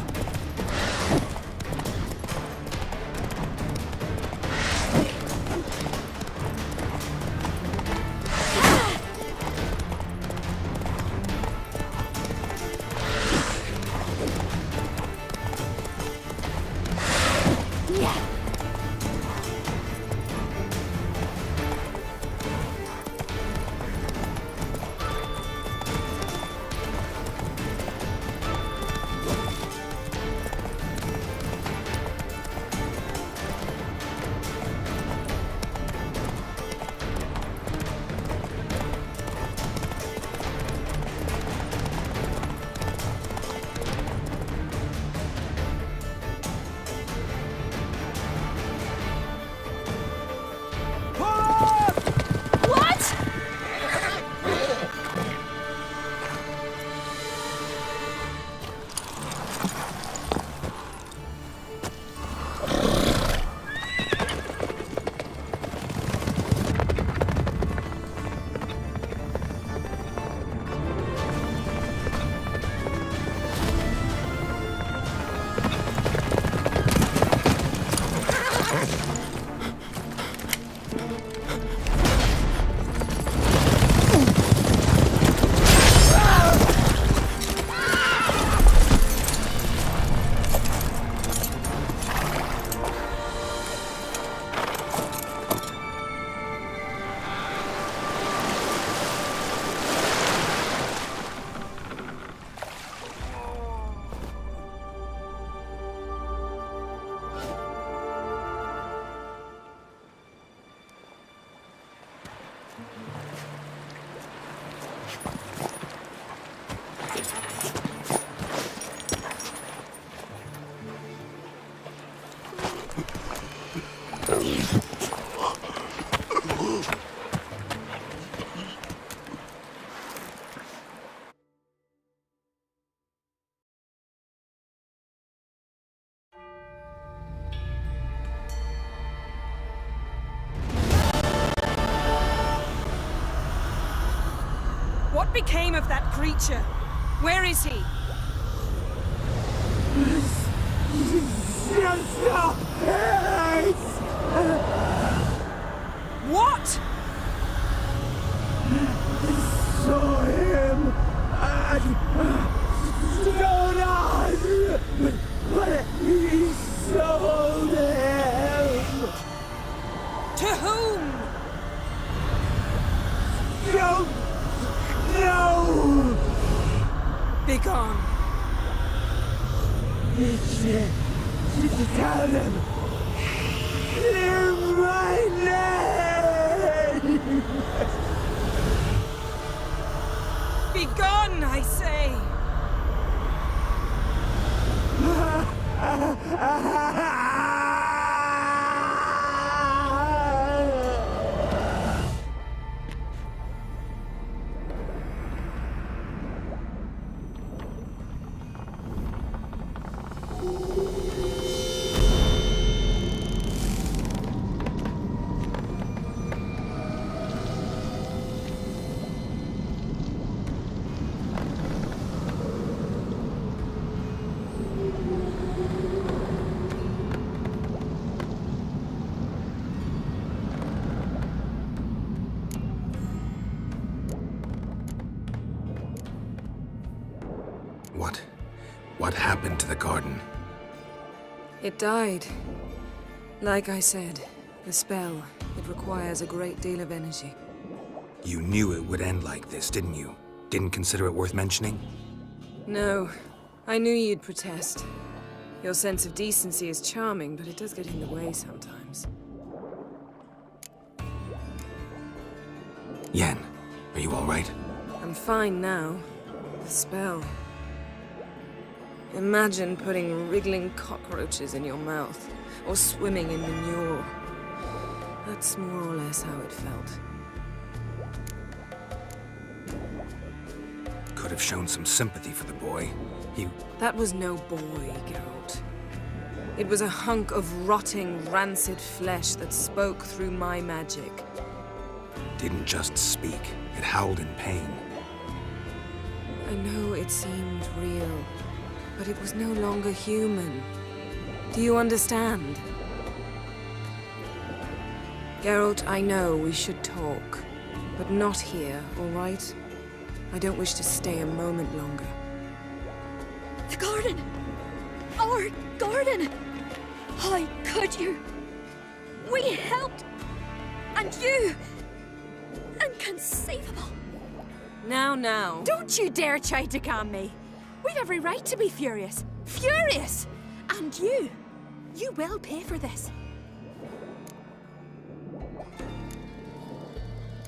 What became of that creature? Where is he? What? Saw him at Stonan, but he sold him. To whom? Don't know. Begone. Tell them. Clear my name. Begone, I say. What happened to the garden? It died. Like I said, the spell, it requires a great deal of energy. You knew it would end like this, didn't you? Didn't consider it worth mentioning? No, I knew you'd protest. Your sense of decency is charming, but it does get in the way sometimes. Yen, are you all right? I'm fine now. The spell. Imagine putting wriggling cockroaches in your mouth, or swimming in manure. That's more or less how it felt. Could have shown some sympathy for the boy. That was no boy, Geralt. It was a hunk of rotting, rancid flesh that spoke through my magic. Didn't just speak. It howled in pain. I know it seemed real, but it was no longer human. Do you understand? Geralt, I know we should talk, but not here, all right? I don't wish to stay a moment longer. The garden! Our garden! How could you? We helped! And you! Inconceivable! Now. Don't you dare try to calm me! We've every right to be furious. Furious! And you will pay for this.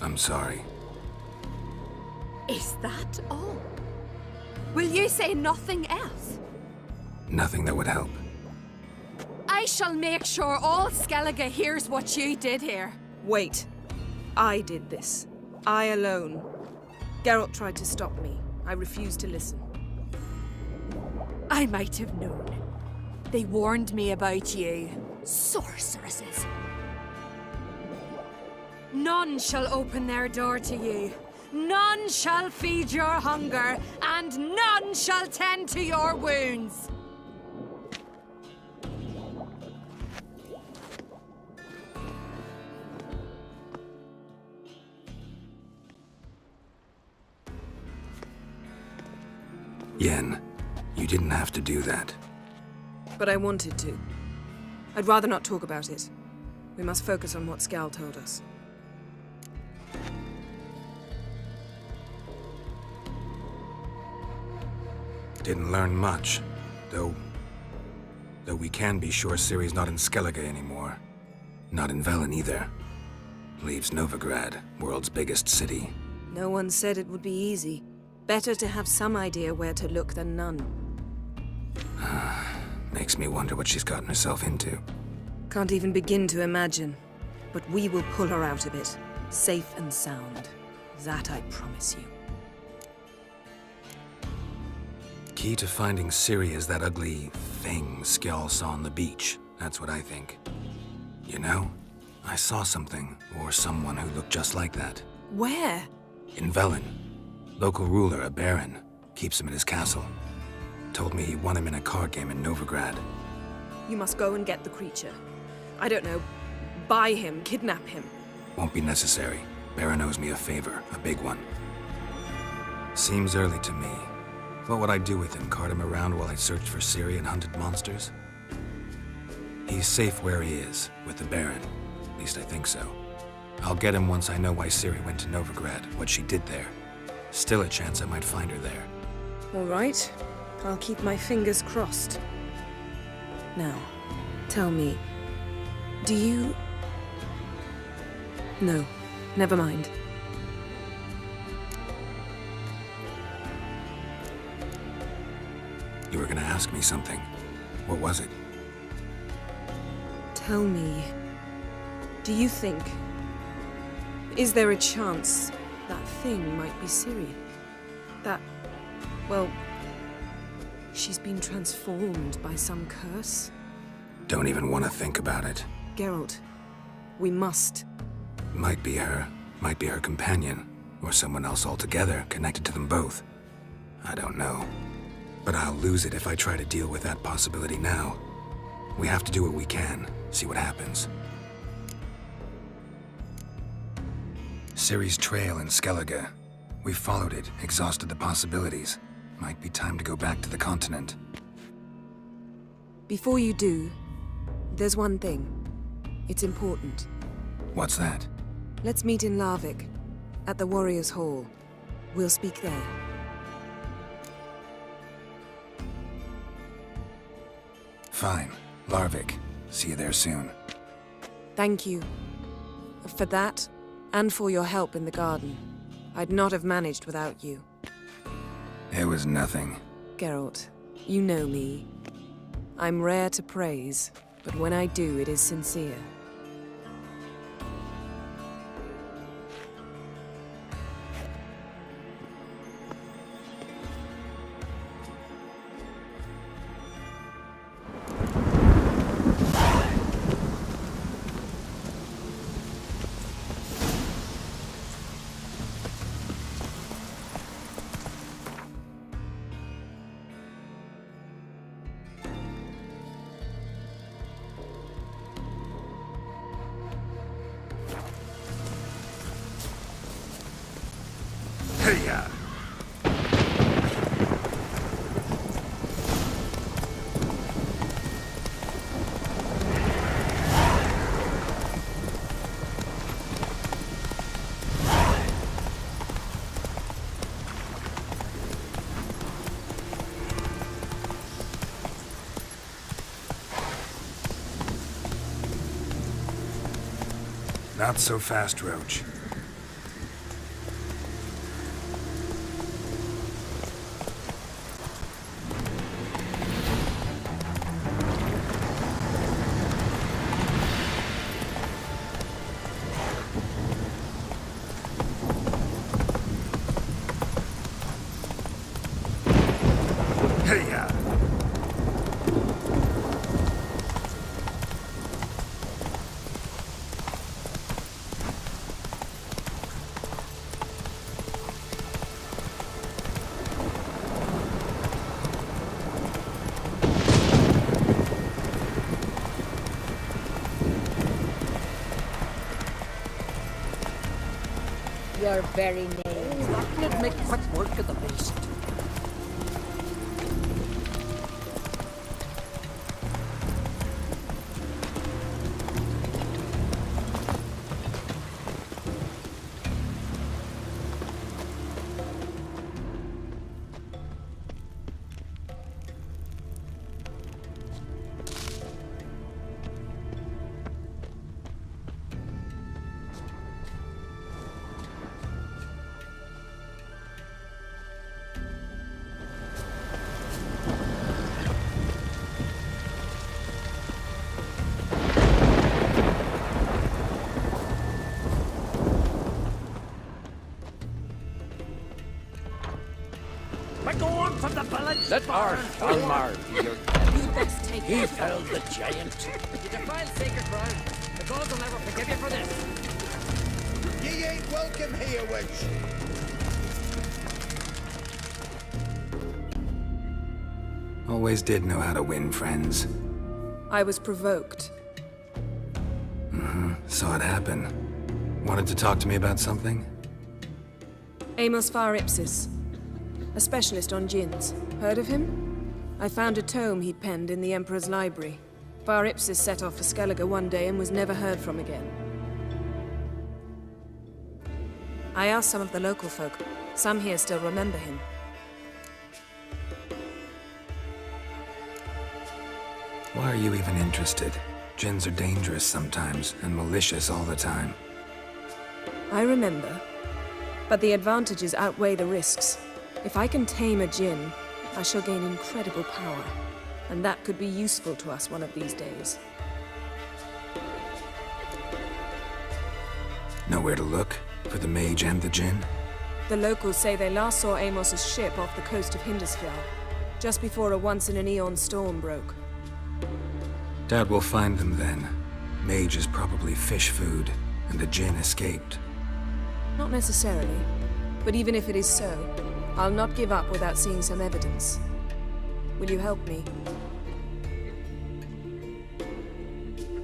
I'm sorry. Is that all? Will you say nothing else? Nothing that would help. I shall make sure all Skellige hears what you did here. Wait. I did this. I alone. Geralt tried to stop me. I refused to listen. I might have known. They warned me about you. Sorceresses. None shall open their door to you. None shall feed your hunger, and none shall tend to your wounds. Yen, you didn't have to do that. But I wanted to. I'd rather not talk about it. We must focus on what Skal told us. Didn't learn much, though we can be sure Ciri's not in Skellige anymore. Not in Velen either. Leaves Novigrad, world's biggest city. No one said it would be easy. Better to have some idea where to look than none. Makes me wonder what she's gotten herself into. Can't even begin to imagine. But we will pull her out of it, safe and sound. That I promise you. Key to finding Ciri is that ugly thing Skjall saw on the beach. That's what I think. You know, I saw something, or someone who looked just like that. Where? In Velen. Local ruler, a baron, keeps him in his castle. Told me he won him in a card game in Novigrad. You must go and get the creature. I don't know, buy him, kidnap him. Won't be necessary. Baron owes me a favor, a big one. Seems early to me. What would I do with him? Cart him around while I searched for Ciri and hunted monsters? He's safe where he is, with the Baron. At least I think so. I'll get him once I know why Ciri went to Novigrad, what she did there. Still a chance I might find her there. All right. I'll keep my fingers crossed. Now, tell me, do you... No, never mind. You were gonna ask me something. What was it? Tell me, do you think... Is there a chance that thing might be Ciri? That... well... she's been transformed by some curse? Don't even want to think about it. Geralt, we must. Might be her companion, or someone else altogether connected to them both. I don't know. But I'll lose it if I try to deal with that possibility now. We have to do what we can, see what happens. Ciri's trail in Skellige. We followed it, exhausted the possibilities. Might be time to go back to the continent. Before you do, there's one thing. It's important. What's that? Let's meet in Larvik, at the Warriors' Hall. We'll speak there. Fine. Larvik. See you there soon. Thank you. For that, and for your help in the garden. I'd not have managed without you. It was nothing. Geralt, you know me. I'm rare to praise, but when I do, it is sincere. Hey-ya! Not so fast, Roach. Hey-ya! Your very name. That would make quick work of the beast. From the village. Let our Almar be your You best take He felled the giant. You defiled sacred ground. The gods will never forgive you for this. Ye ain't welcome here, witch. Always did know how to win friends. I was provoked. Saw it happen. Wanted to talk to me about something? Amos Far Ipsis, a specialist on djinns. Heard of him? I found a tome he'd penned in the Emperor's library. Far Ipsis set off for Skellige one day and was never heard from again. I asked some of the local folk. Some here still remember him. Why are you even interested? Djinns are dangerous sometimes, and malicious all the time. I remember. But the advantages outweigh the risks. If I can tame a djinn, I shall gain incredible power. And that could be useful to us one of these days. Nowhere to look? For the mage and the djinn? The locals say they last saw Amos's ship off the coast of Hindisfjall, just before a once-in-an-eon storm broke. Doubt we'll find them then. Mage is probably fish food, and the djinn escaped. Not necessarily. But even if it is so, I'll not give up without seeing some evidence. Will you help me?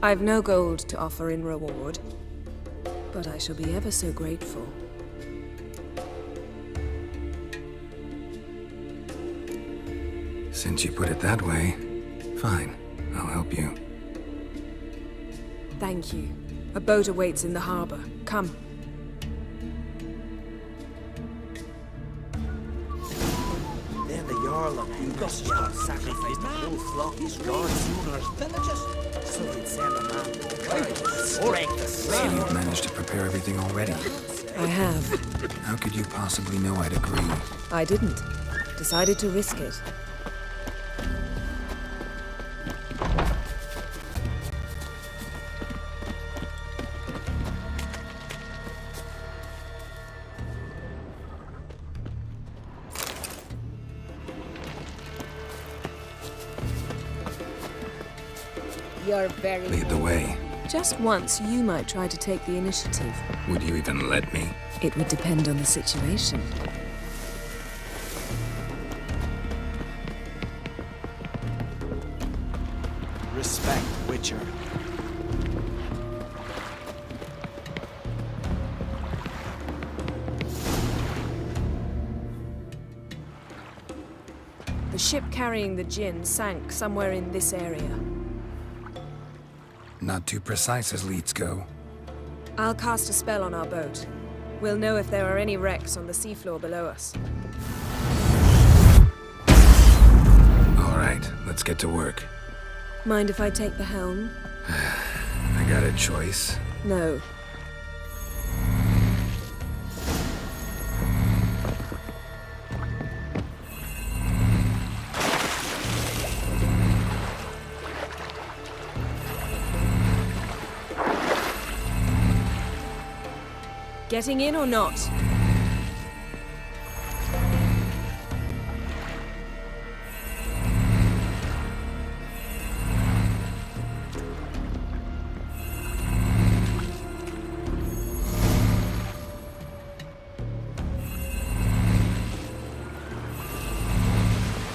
I've no gold to offer in reward, but I shall be ever so grateful. Since you put it that way, fine. I'll help you. Thank you. A boat awaits in the harbor. Come. Then the Jarl of Rivia sacrificed the whole flock his gods. Villages. So he'd send a man with courage and strength. So you've managed to prepare everything already? I have. How could you possibly know I'd agree? I didn't. Decided to risk it. You're very... Lead the way. Just once, you might try to take the initiative. Would you even let me? It would depend on the situation. Respect, Witcher. The ship carrying the djinn sank somewhere in this area. Not too precise as leads go. I'll cast a spell on our boat. We'll know if there are any wrecks on the seafloor below us. All right, let's get to work. Mind if I take the helm? I got a choice. No. Getting in or not?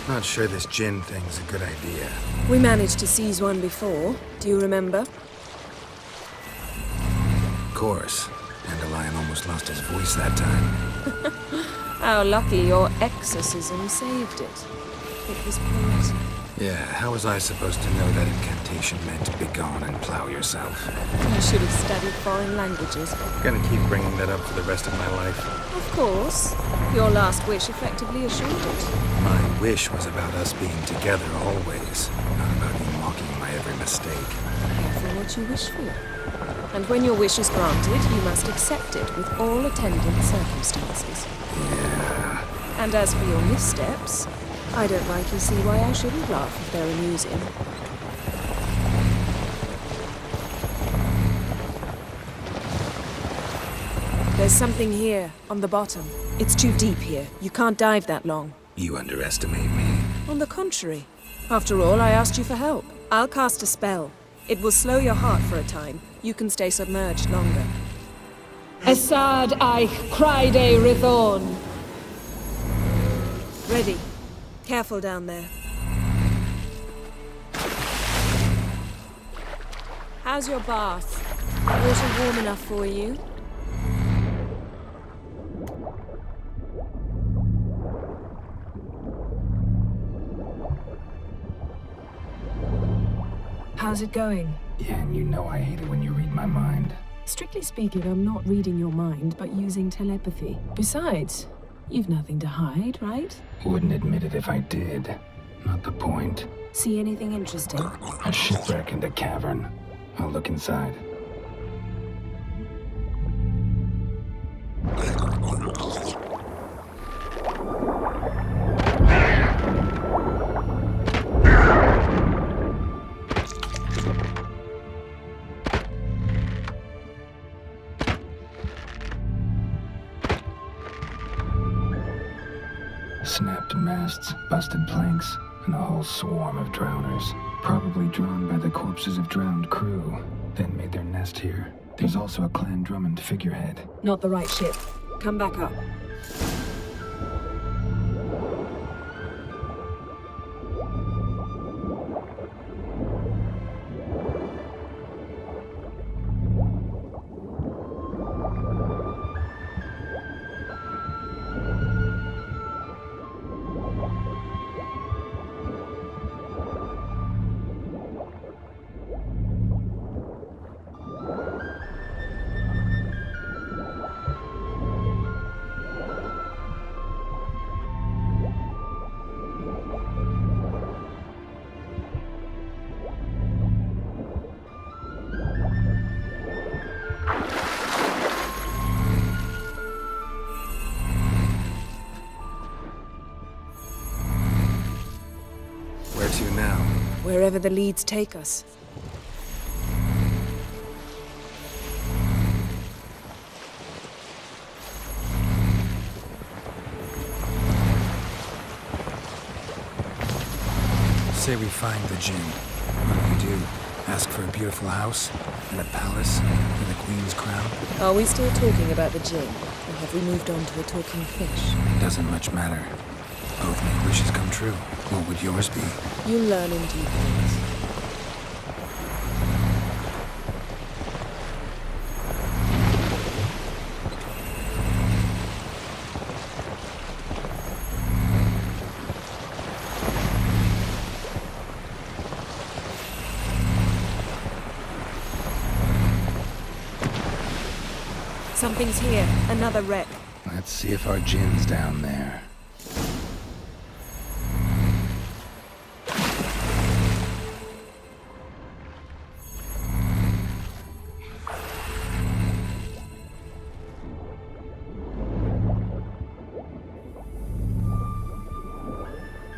Not sure this djinn thing's a good idea. We managed to seize one before. Do you remember? Of course. Dandelion almost lost his voice that time. How lucky your exorcism saved it. It was poetic. Yeah, how was I supposed to know that incantation meant begone and plow yourself? You should have studied foreign languages. Gonna keep bringing that up for the rest of my life. Of course. Your last wish effectively assured it. My wish was about us being together always, not about you mocking my every mistake. Careful what you wish for. And when your wish is granted, you must accept it with all attendant circumstances. Yeah. And as for your missteps, I don't rightly see why I shouldn't laugh if they're amusing. There's something here, on the bottom. It's too deep here. You can't dive that long. You underestimate me. On the contrary. After all, I asked you for help. I'll cast a spell. It will slow your heart for a time. You can stay submerged longer. Assad I cried a Rithorn. Ready. Careful down there. How's your bath? Water warm enough for you? How's it going? Yeah, and you know I hate it when you read my mind. Strictly speaking, I'm not reading your mind, but using telepathy. Besides, you've nothing to hide, right? Wouldn't admit it if I did. Not the point. See anything interesting? A shipwreck and a cavern. I'll look inside. Snapped masts, busted planks, and a whole swarm of drowners. Probably drawn by the corpses of drowned crew, then made their nest here. There's also a Clan Drummond figurehead. Not the right ship. Come back up. Where to now? Wherever the leads take us. Say we find the djinn. What do we do? Ask for a beautiful house? And a palace? With a queen's crown? Are we still talking about the djinn? Or have we moved on to a talking fish? Doesn't much matter. Both make wishes come true. What would yours be? You'll learn in due course. Something's here. Another wreck. Let's see if our djinn's down there.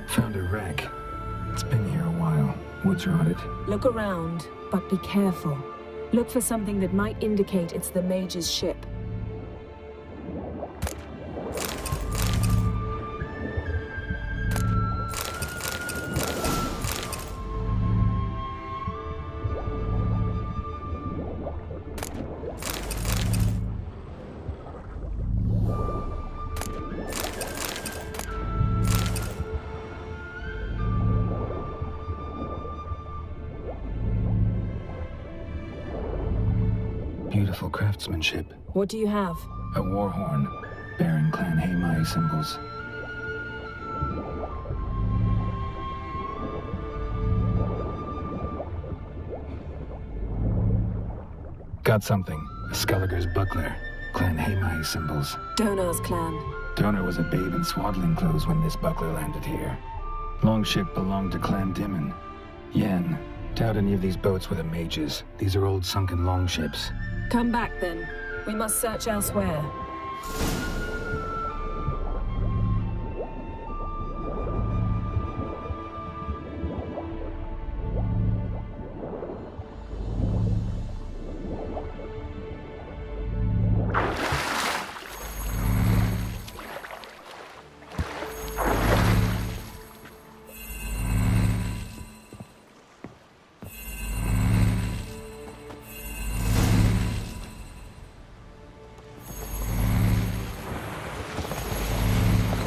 Found a wreck. It's been here a while. What's on it? Look around, but be careful. Look for something that might indicate it's the mage's ship. Beautiful craftsmanship. What do you have? A war horn, bearing Clan Haimai symbols. Got something. A Skelliger's buckler, Clan Haimai symbols. Donar's clan. Donar was a babe in swaddling clothes when this buckler landed here. Longship belonged to Clan Dimon. Yen, doubt any of these boats were the mages. These are old sunken longships. Come back then. We must search elsewhere.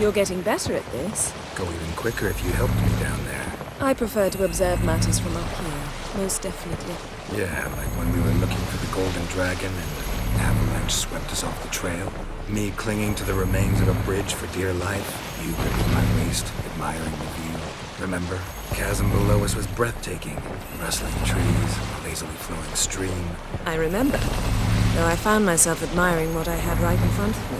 You're getting better at this. Go even quicker if you helped me down there. I prefer to observe matters from up here, most definitely. Yeah, like when we were looking for the Golden Dragon and an avalanche swept us off the trail. Me clinging to the remains of a bridge for dear life. You gripping my waist, admiring the view. Remember? The chasm below us was breathtaking. Rustling trees, lazily flowing stream. I remember, though I found myself admiring what I had right in front of me.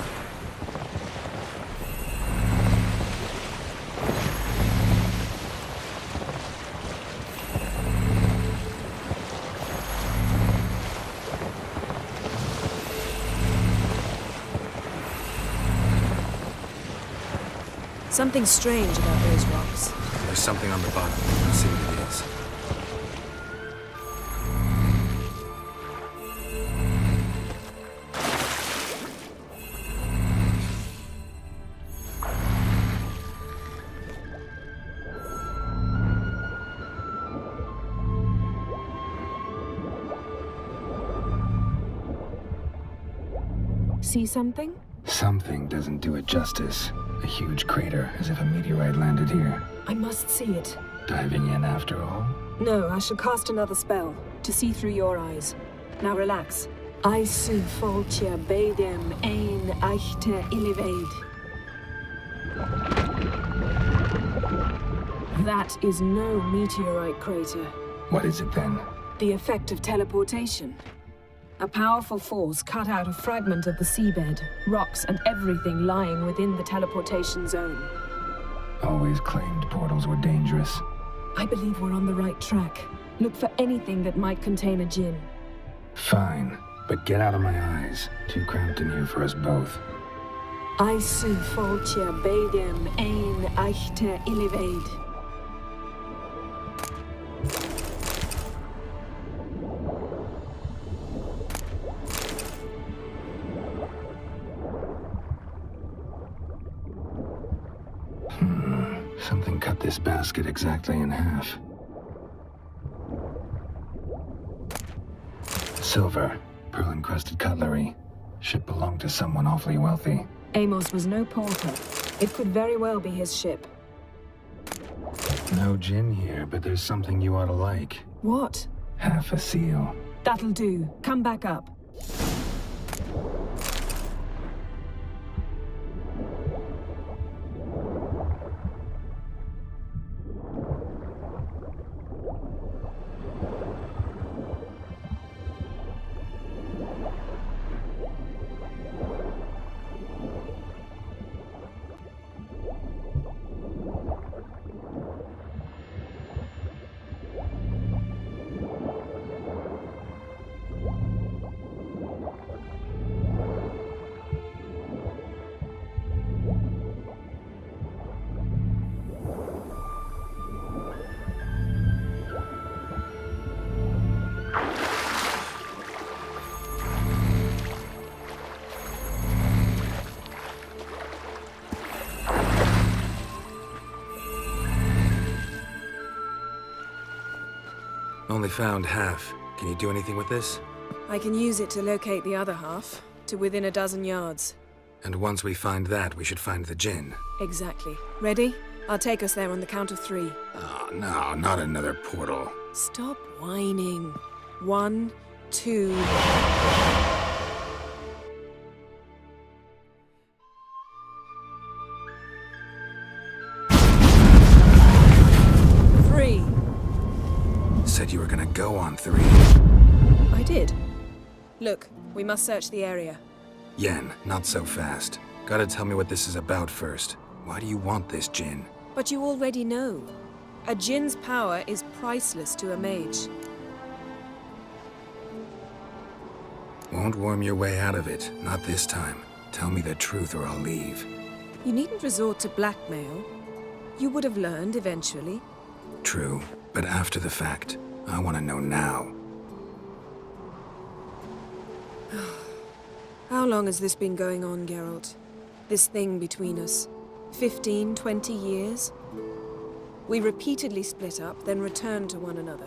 Something strange about those rocks. There's something on the bottom. Let's see what it is. See something? Something doesn't do it justice. A huge crater, as if a meteorite landed here. I must see it. Diving in after all? No, I shall cast another spell, to see through your eyes. Now relax. I su foltia beidem ein eichte illiveid. That is no meteorite crater. What is it then? The effect of teleportation. A powerful force cut out a fragment of the seabed, rocks and everything lying within the teleportation zone. Always claimed portals were dangerous. I believe we're on the right track. Look for anything that might contain a djinn. Fine, but get out of my eyes. Too cramped in here for us both. I su foltia beidem ein eichte illiveid. Something cut this basket exactly in half. Silver, pearl-encrusted cutlery. Ship belonged to someone awfully wealthy. Amos was no porter. It could very well be his ship. No gin here, but there's something you ought to like. What? Half a seal. That'll do. Come back up. Only found half. Can you do anything with this? I can use it to locate the other half, to within a dozen yards. And once we find that, we should find the djinn. Exactly. Ready? I'll take us there on the count of 3. Oh, no, not another portal. Stop whining. 1, 2... Said you were gonna go on 3. I did. Look, we must search the area. Yen, not so fast. Gotta tell me what this is about first. Why do you want this djinn? But you already know. A djinn's power is priceless to a mage. Won't worm your way out of it. Not this time. Tell me the truth or I'll leave. You needn't resort to blackmail. You would have learned eventually. True, but after the fact. I want to know now. How long has this been going on, Geralt? This thing between us? 15, 20 years? We repeatedly split up, then returned to one another.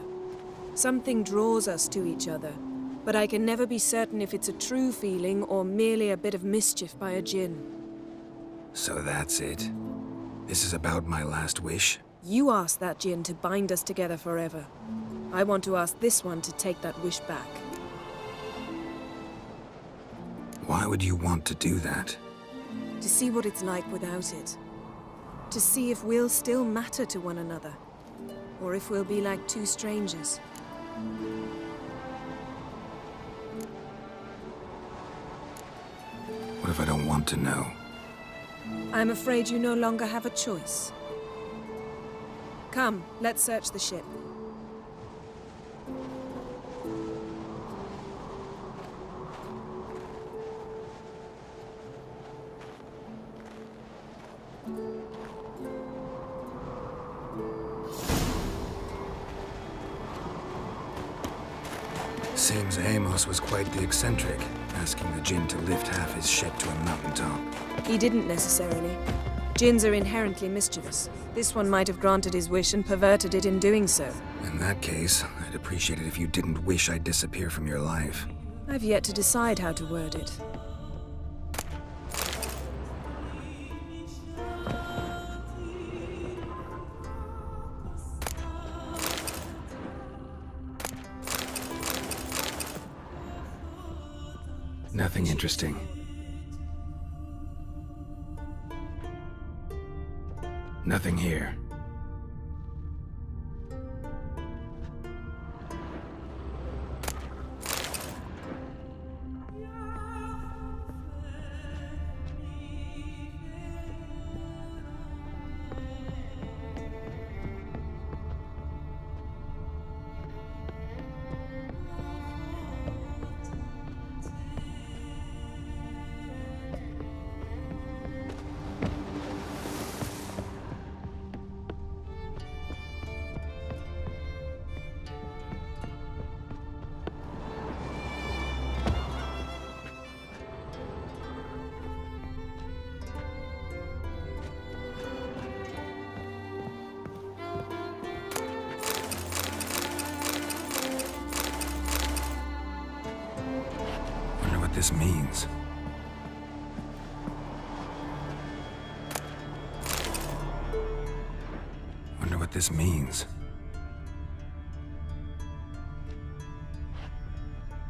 Something draws us to each other, but I can never be certain if it's a true feeling or merely a bit of mischief by a djinn. So that's it? This is about my last wish? You asked that Jinn to bind us together forever. I want to ask this one to take that wish back. Why would you want to do that? To see what it's like without it. To see if we'll still matter to one another. Or if we'll be like two strangers. What if I don't want to know? I'm afraid you no longer have a choice. Come, let's search the ship. Seems Amos was quite the eccentric, asking the Jinn to lift half his ship to a mountaintop. He didn't necessarily. Jinns are inherently mischievous. This one might have granted his wish and perverted it in doing so. In that case, I'd appreciate it if you didn't wish I'd disappear from your life. I've yet to decide how to word it. Nothing interesting. Nothing here. This means. Wonder what this means.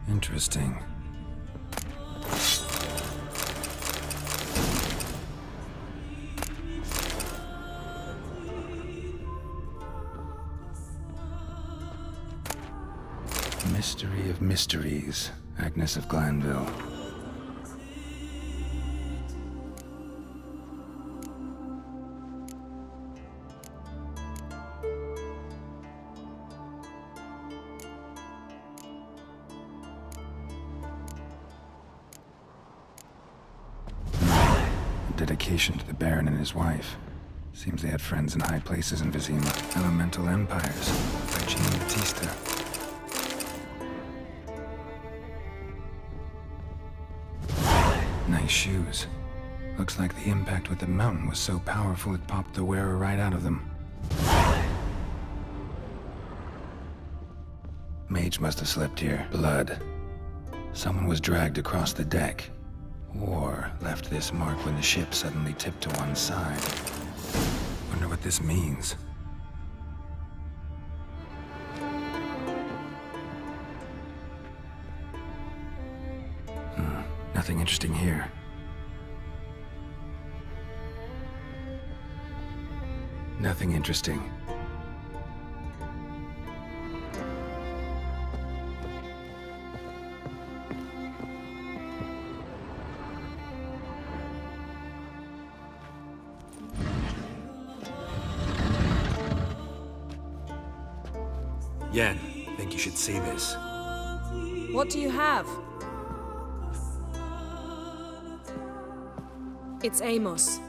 Interesting. Mystery of mysteries. Agnes of Glanville. Dedication to the Baron and his wife. Seems they had friends in high places in Vizima. Elemental Empires by Jean Batista. Nice shoes. Looks like the impact with the mountain was so powerful it popped the wearer right out of them. Mage must have slept here. Blood. Someone was dragged across the deck. Or left this mark when the ship suddenly tipped to one side. Wonder what this means. Nothing interesting here. Nothing interesting. Yen, think you should see this. What do you have? It's Amos.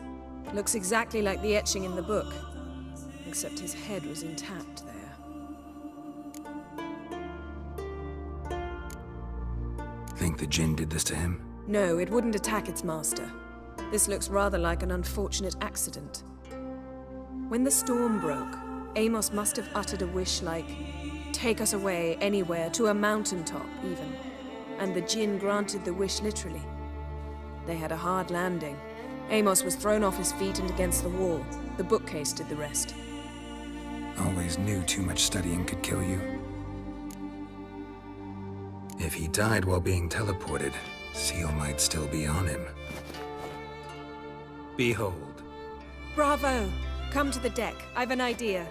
Looks exactly like the etching in the book. Except his head was intact there. Think the Jinn did this to him? No, it wouldn't attack its master. This looks rather like an unfortunate accident. When the storm broke, Amos must have uttered a wish like, "Take us away, anywhere, to a mountaintop, even." And the Jinn granted the wish literally. They had a hard landing. Amos was thrown off his feet and against the wall. The bookcase did the rest. Always knew too much studying could kill you. If he died while being teleported, Seal might still be on him. Behold. Bravo! Come to the deck. I've an idea.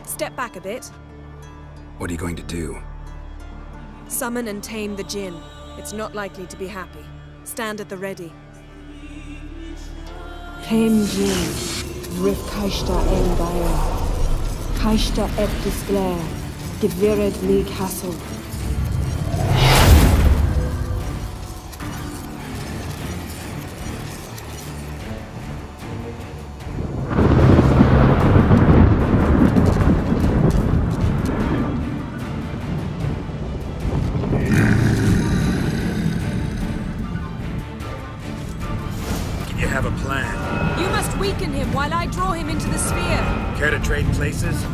Step back a bit. What are you going to do? Summon and tame the Jinn. It's not likely to be happy. Stand at the ready. Tame Jinn, Rif Kaishta El Bayer, Kaishta Et Disglair, Gevired League Hassel. Have a plan. You must weaken him while I draw him into the sphere. Care to trade places?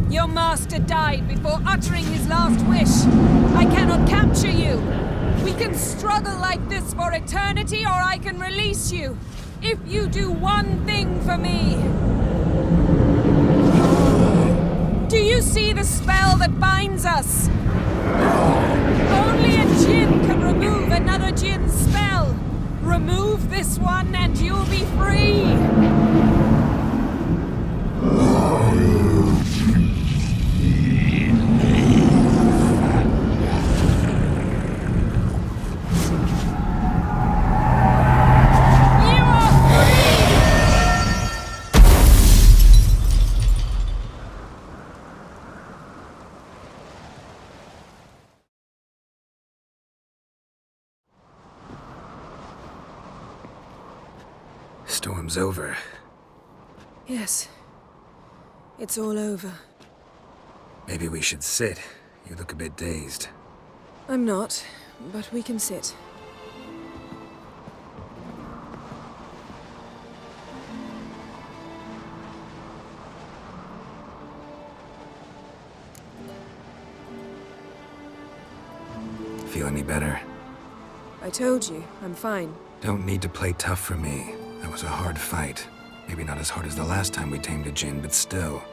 Your master died before uttering his last wish. I cannot capture you. We can struggle like this for eternity, or I can release you. If you do one thing for me. Do you see the spell that binds us? Only a djinn can remove another djinn's spell. Remove this one and you'll be free. Storm's over. Yes. It's all over. Maybe we should sit. You look a bit dazed. I'm not, but we can sit. Feel any better? I told you, I'm fine. Don't need to play tough for me. That was a hard fight. Maybe not as hard as the last time we tamed a djinn, but still.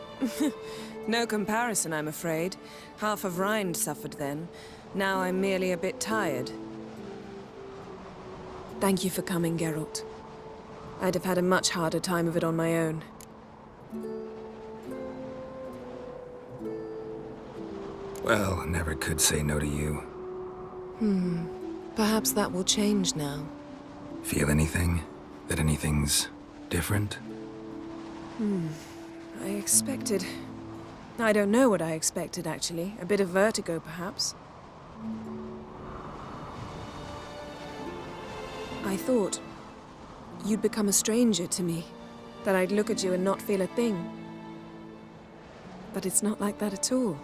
No comparison, I'm afraid. Half of Rind suffered then. Now I'm merely a bit tired. Thank you for coming, Geralt. I'd have had a much harder time of it on my own. Well, never could say no to you. Perhaps that will change now. Feel anything? That anything's different? I expected... I don't know what I expected, actually. A bit of vertigo, perhaps. I thought you'd become a stranger to me. That I'd look at you and not feel a thing. But it's not like that at all.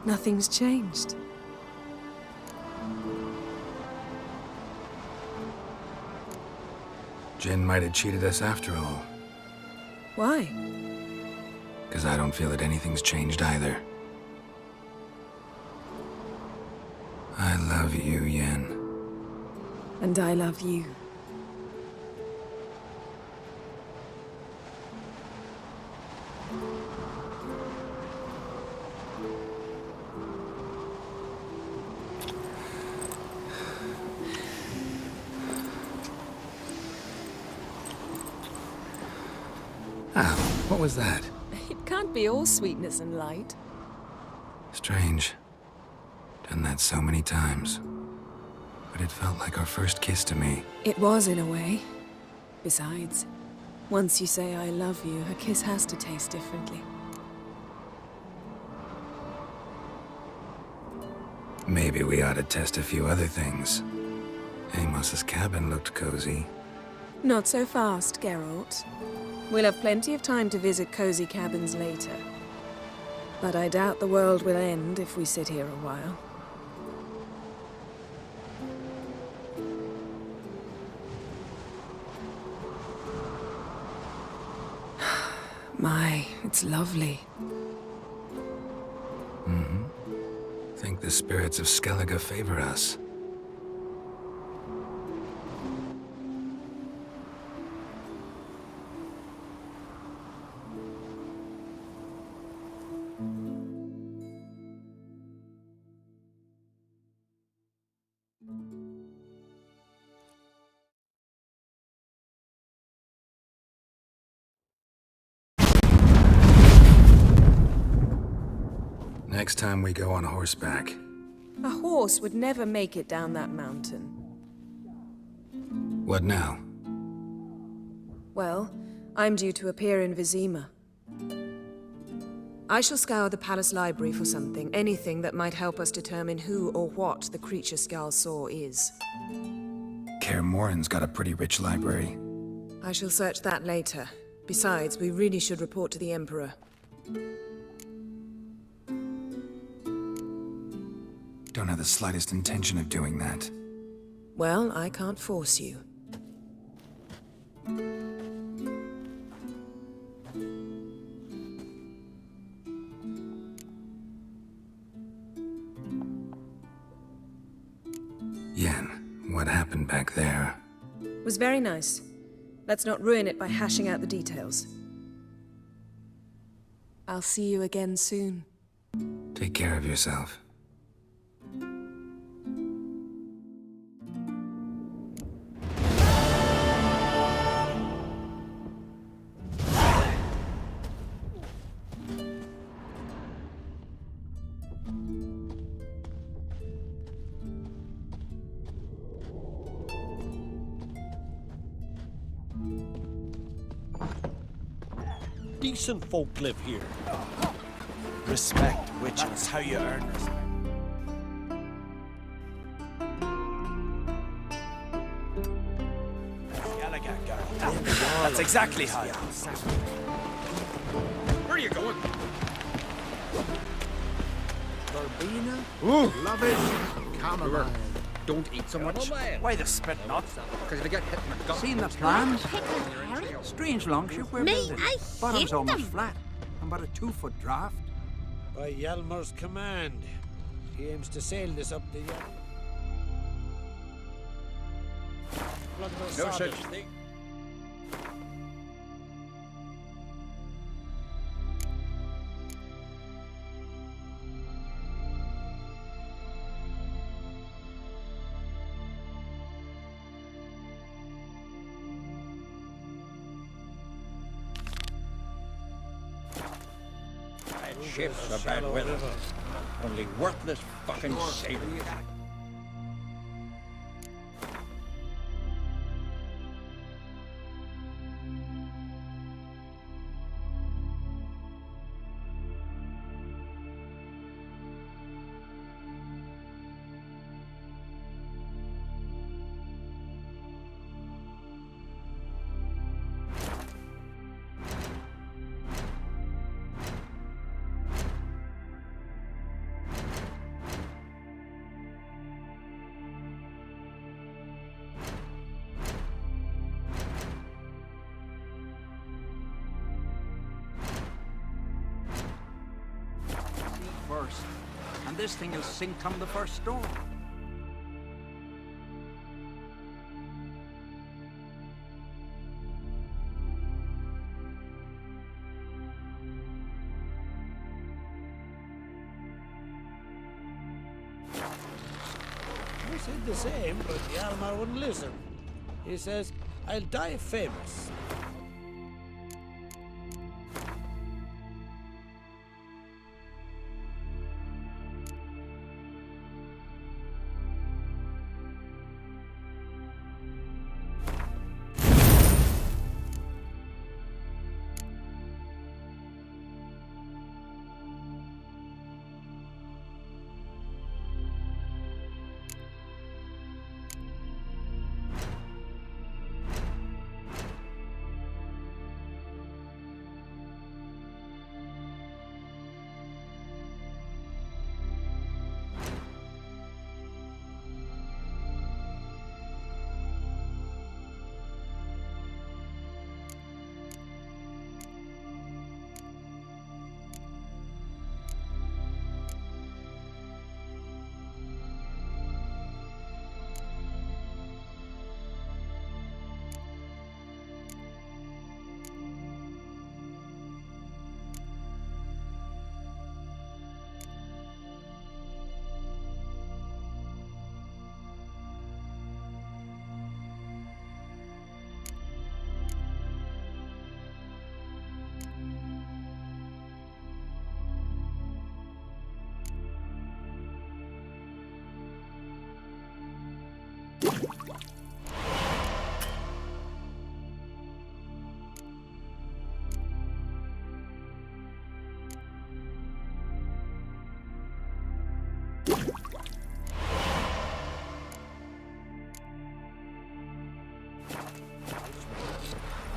Nothing's changed. Jinn might have cheated us after all. Why? Because I don't feel that anything's changed either. I love you, Yen. And I love you. Ow, what was that? It can't be all sweetness and light. Strange. Done that so many times. But it felt like our first kiss to me. It was, in a way. Besides, once you say I love you, a kiss has to taste differently. Maybe we ought to test a few other things. Amos's cabin looked cozy. Not so fast, Geralt. We'll have plenty of time to visit cozy cabins later. But I doubt the world will end if we sit here a while. My, it's lovely. Mm-hmm. Think the spirits of Skellige favor us. Next time we go on horseback. A horse would never make it down that mountain. What now? Well, I'm due to appear in Vizima. I shall scour the palace library for something, anything that might help us determine who or what the creature Skjal saw is. Kaer Morhen's got a pretty rich library. I shall search that later. Besides, we really should report to the Emperor. Don't have the slightest intention of doing that. Well, I can't force you. Yen, what happened back there? Was very nice. Let's not ruin it by hashing out the details. I'll see you again soon. Take care of yourself. Decent folk live here. Respect witches, how you earn respect. That's exactly how. Where are you going? Verbena? Ooh. Love it. Camera. Don't eat so much. Why the spit not? Because if you get hit in the gut. Seen the plans? Strange longship we're building. Bottom's almost flat. And about a 2-foot draft. By Yelmer's command, he aims to sail this up the No such thing. Ships are bad weather. Only worthless fucking sailors. first. And this thing will sink come the first storm. I said the same, but Hjalmar wouldn't listen. He says, I'll die famous.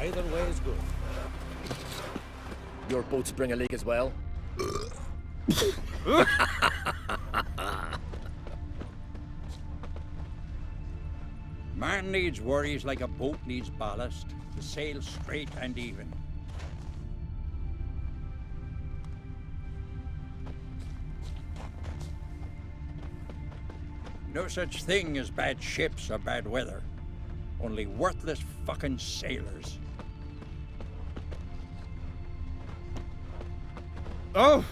Either way is good. Your boats bring a leak as well? Man needs worries like a boat needs ballast to sail straight and even. No such thing as bad ships or bad weather. Only worthless fucking sailors. Oh!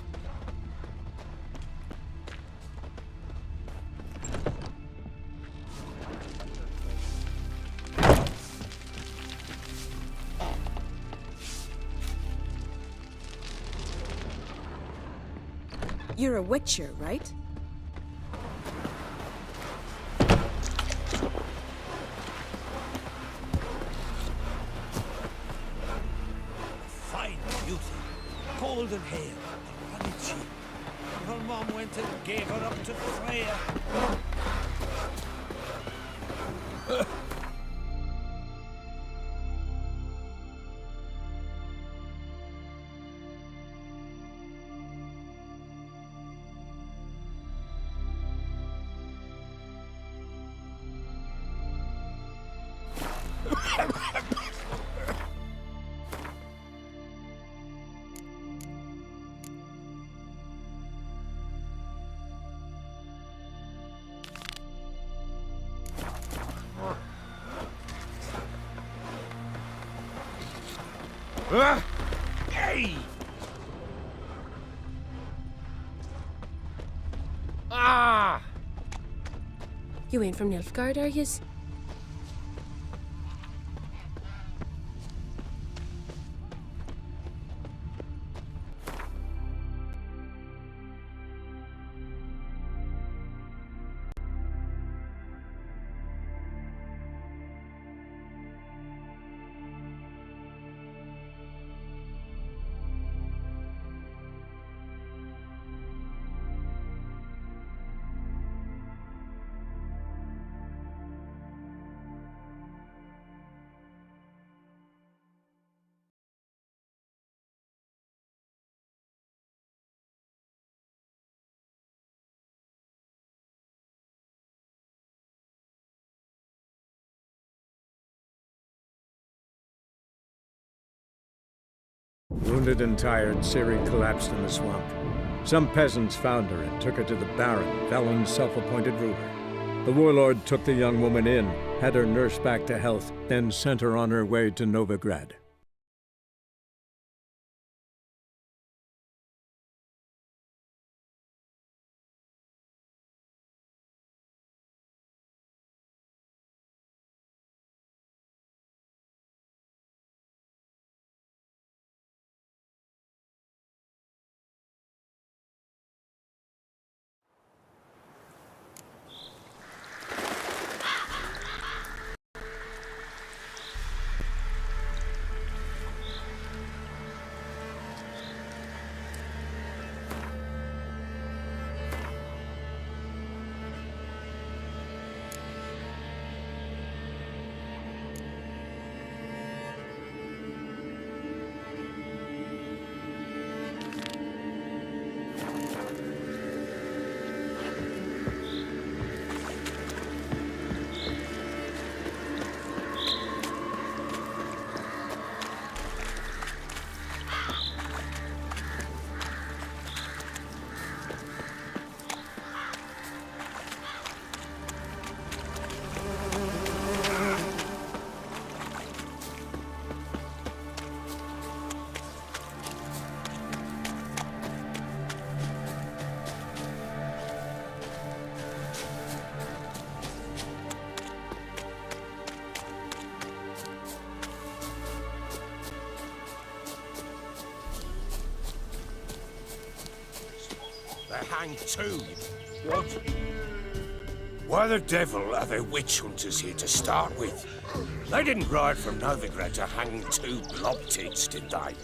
You're a witcher, right? Fine beauty, golden hair, and ruddy cheek. Her mom went and gave her up to Freya. Hey! Ah! You ain't from Nilfgaard, are yous? Wounded and tired, Ciri collapsed in the swamp. Some peasants found her and took her to the Baron, Valen's self-appointed ruler. The warlord took the young woman in, had her nursed back to health, then sent her on her way to Novigrad. They hang too. What? Why the devil are there witch hunters here to start with? They didn't ride from Novigrad to hang two blob tits, did they?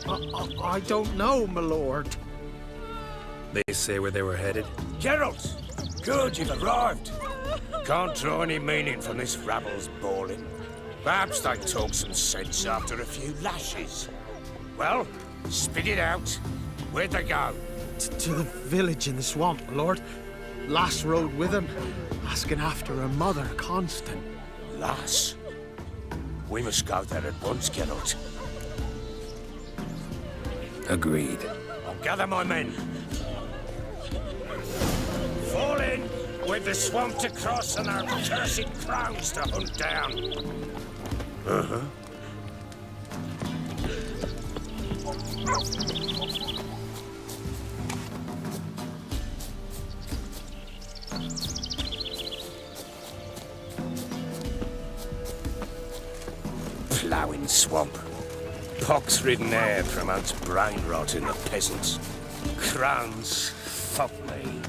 I don't know, my lord. They say where they were headed? Geralt! Good, you've arrived. Can't draw any meaning from this rabble's bawling. Perhaps they talk some sense after a few lashes. Well, spit it out. Where'd they go? To the village in the swamp, my lord. Lass rode with him, asking after her mother, Constant. Lass? We must go there at once, Geralt. Agreed. I'll gather my men. Fall in, with the swamp to cross and our cursed crows to hunt down. Uh-huh. Ploughing swamp. Pox-ridden air promotes brain rot in the peasants. Crowns, fuck me.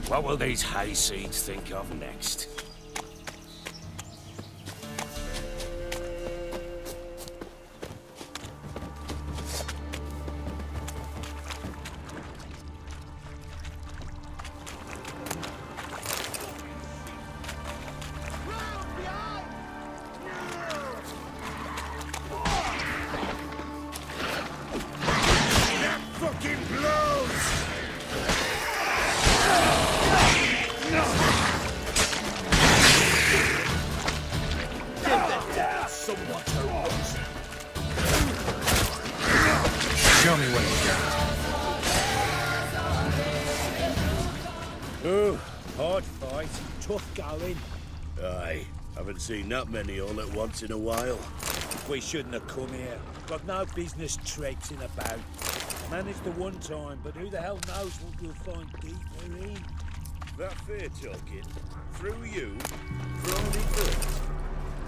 What will these hayseeds think of next? Show me what you got. Oh, hard fight, tough going. Aye, haven't seen that many all at once in a while. We shouldn't have come here. Got no business traipsing about. Managed the one time, but who the hell knows what we'll find deeper in. That fair talking? Through you? Brawny good?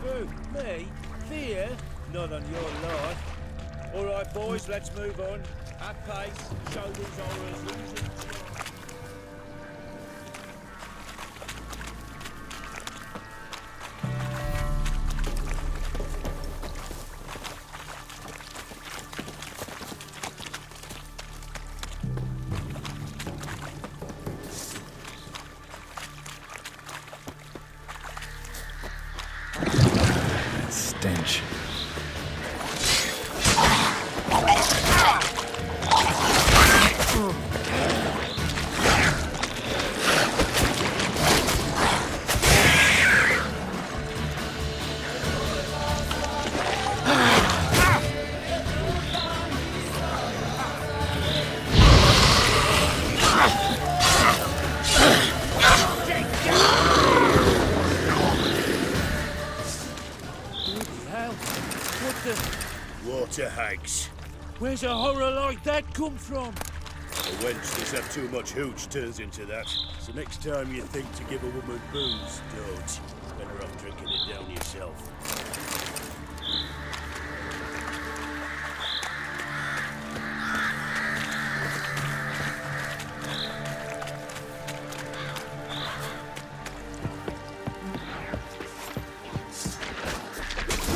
Who? Me? Fear? Not on your life. All right, boys, let's move on. At pace, show these horrors losing. Stench. master? Water hags. Where's a horror like that come from? A wench that's had too much hooch turns into that. So next time you think to give a woman booze, don't. Better off drinking it down yourself.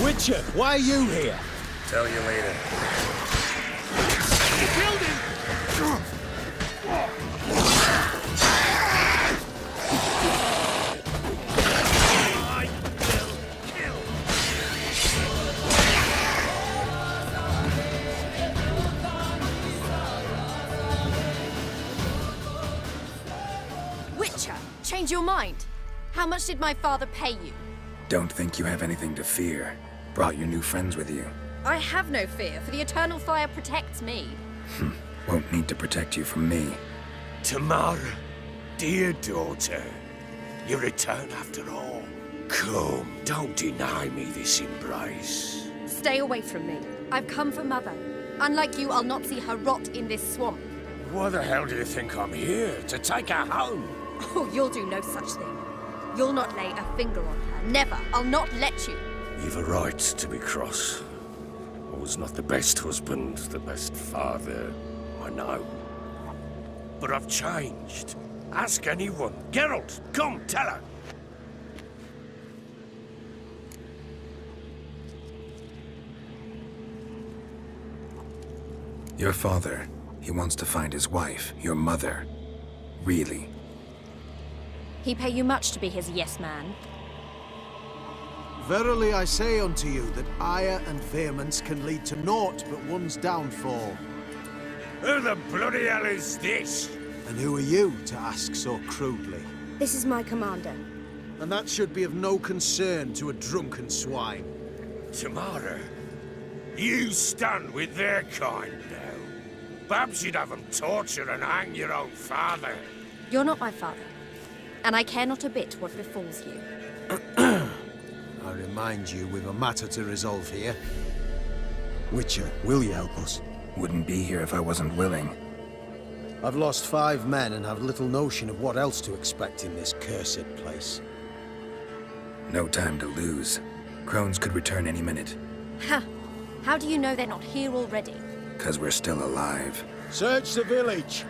Witcher, why are you here? Tell you later. You killed him! Witcher, change your mind. How much did my father pay you? Don't think you have anything to fear. Brought your new friends with you. I have no fear, for the eternal fire protects me. Won't need to protect you from me. Tamara, dear daughter, you return after all. Come, don't deny me this embrace. Stay away from me. I've come for Mother. Unlike you, I'll not see her rot in this swamp. Why the hell do you think I'm here? To take her home? Oh, you'll do no such thing. You'll not lay a finger on her. Never. I'll not let you. You've a right to be cross. I was not the best husband, the best father, I know. But I've changed. Ask anyone. Geralt, come, tell her. Your father, he wants to find his wife, your mother. Really. He pay you much to be his yes man. Verily I say unto you that ire and vehemence can lead to naught but one's downfall. Who the bloody hell is this? And who are you to ask so crudely? This is my commander. And that should be of no concern to a drunken swine. Tamara, you stand with their kind now. Perhaps you'd have them torture and hang your own father. You're not my father, and I care not a bit what befalls you. I remind you, we've a matter to resolve here. Witcher, will you help us? Wouldn't be here if I wasn't willing. I've lost 5 men and have little notion of what else to expect in this cursed place. No time to lose. Crones could return any minute. Ha! How do you know they're not here already? 'Cause we're still alive. Search the village!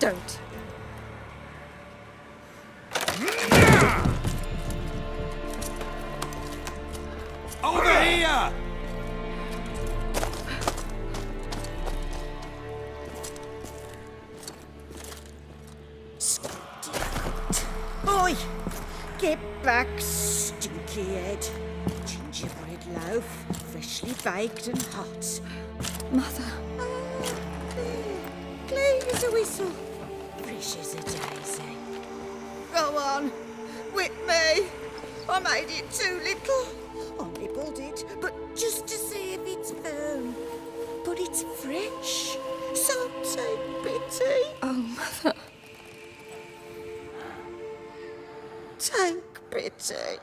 Don't. Over here! Oi! Get back, stinky head. Gingerbread loaf, freshly baked and hot. Mother. Clean as a whistle. Fresh as a daisy. Go on, whip me. I made it too little. I nibbled it, but just to see if it's firm. But it's fresh, so take pity. Oh, Mother. Take pity.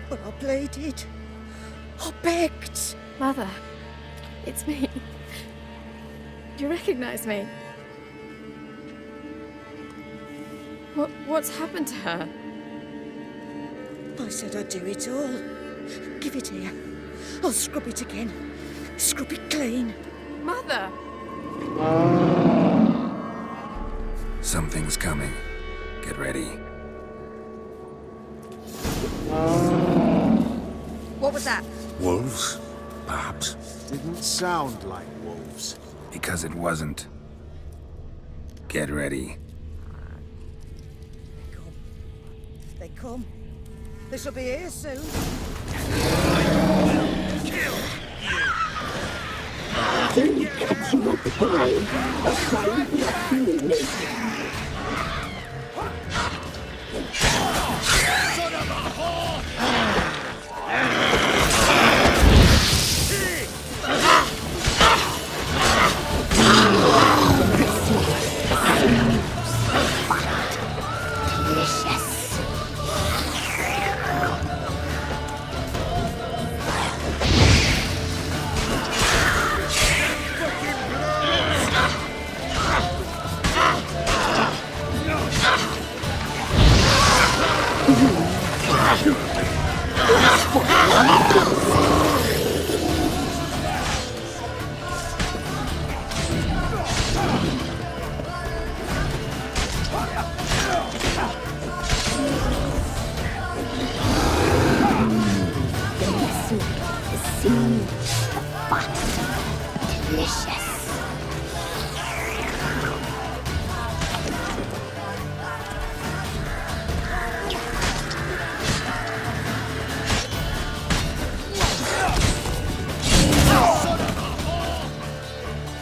But I pleaded. I begged. Mother, it's me. Do you recognize me? What's happened to her? I said I'd do it all. Give it here. I'll scrub it again. Scrub it clean. Mother! Something's coming. Get ready. What was that? Wolves? Perhaps. Didn't sound like wolves. Because it wasn't. Get ready. They come. They shall be here soon.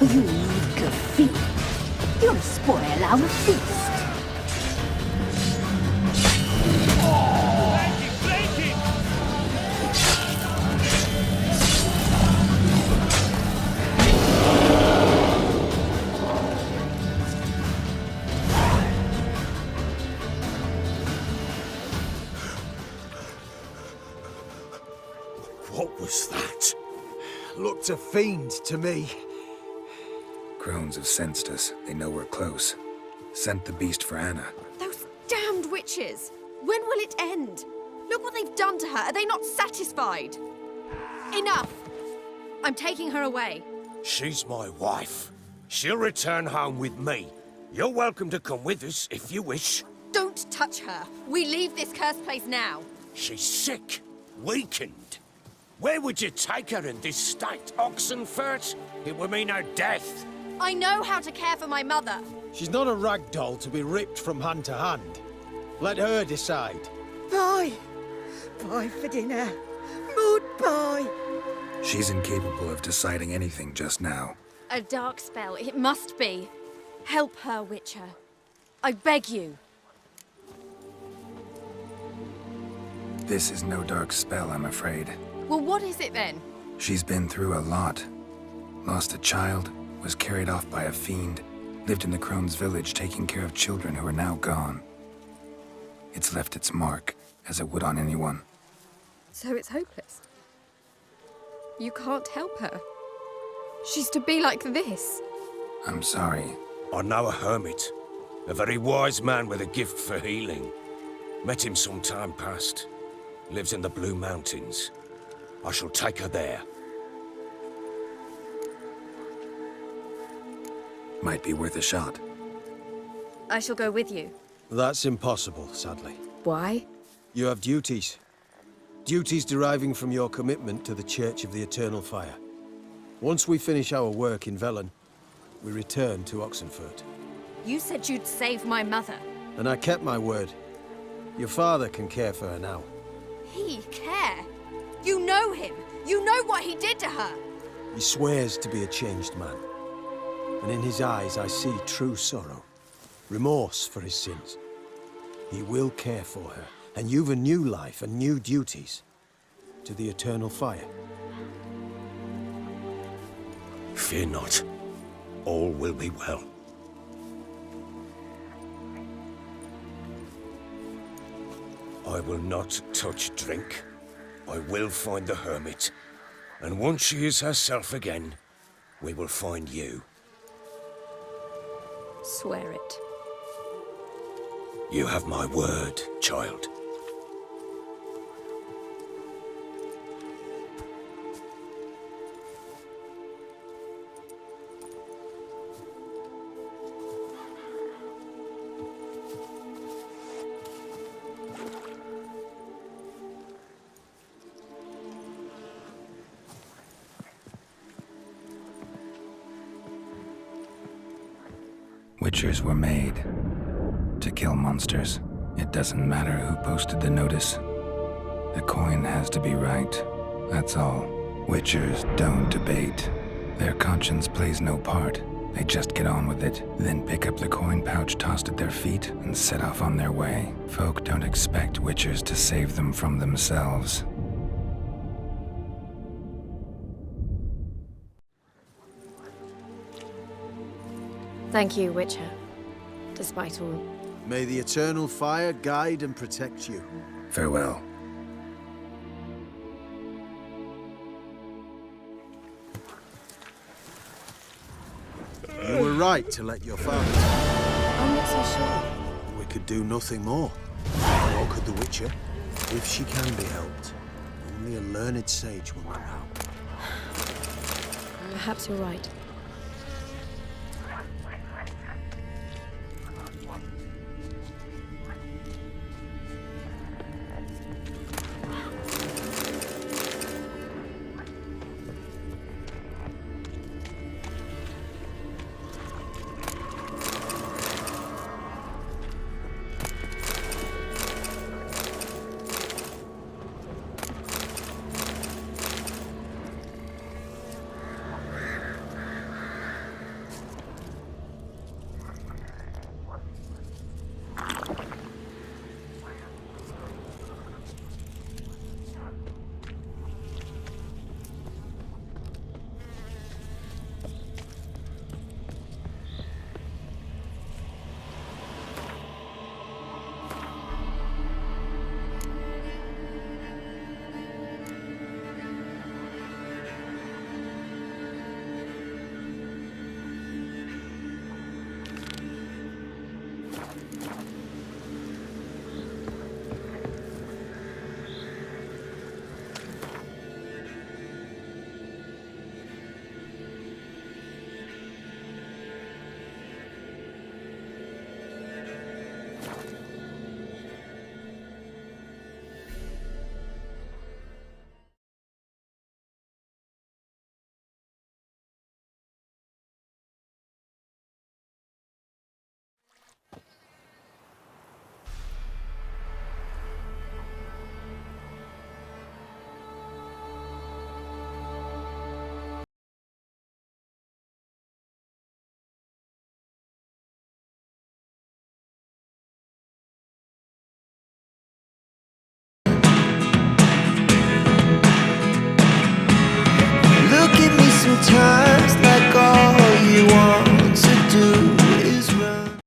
You eager feet. You'll spoil our feast. What was that? Looked a fiend to me. Crones have sensed us. They know we're close. Sent the beast for Anna. Those damned witches! When will it end? Look what they've done to her. Are they not satisfied? Enough! I'm taking her away. She's my wife. She'll return home with me. You're welcome to come with us if you wish. Don't touch her. We leave this cursed place now. She's sick, weakened. Where would you take her in this state? Oxenfurt? It would mean her death. I know how to care for my mother. She's not a rag doll to be ripped from hand to hand. Let her decide. Pie! Pie for dinner. Mud pie! She's incapable of deciding anything just now. A dark spell, it must be. Help her, Witcher. I beg you. This is no dark spell, I'm afraid. Well, what is it then? She's been through a lot. Lost a child, was carried off by a fiend, lived in the Crone's village taking care of children who are now gone. It's left its mark, as it would on anyone. So it's hopeless. You can't help her. She's to be like this. I'm sorry. I know a hermit. A very wise man with a gift for healing. Met him some time past. Lives in the Blue Mountains. I shall take her there. Might be worth a shot. I shall go with you. That's impossible, sadly. Why? You have duties. Duties deriving from your commitment to the Church of the Eternal Fire. Once we finish our work in Velen, we return to Oxenfurt. You said you'd save my mother. And I kept my word. Your father can care for her now. He care? You know him. You know what he did to her. He swears to be a changed man. And in his eyes I see true sorrow. Remorse for his sins. He will care for her. And you've a new life and new duties. To the Eternal Fire. Fear not. All will be well. I will not touch drink. I will find the hermit. And once she is herself again, we will find you. Swear it. You have my word, child. Witchers were made to kill monsters. It doesn't matter who posted the notice. The coin has to be right. That's all. Witchers don't debate. Their conscience plays no part. They just get on with it, then pick up the coin pouch tossed at their feet and set off on their way. Folk don't expect witchers to save them from themselves. Thank you, Witcher. Despite all. May the eternal fire guide and protect you. Farewell. You were right to let your father. I'm not so sure. We could do nothing more. Nor could the Witcher, if she can be helped. Only a learned sage will know how. Perhaps you're right.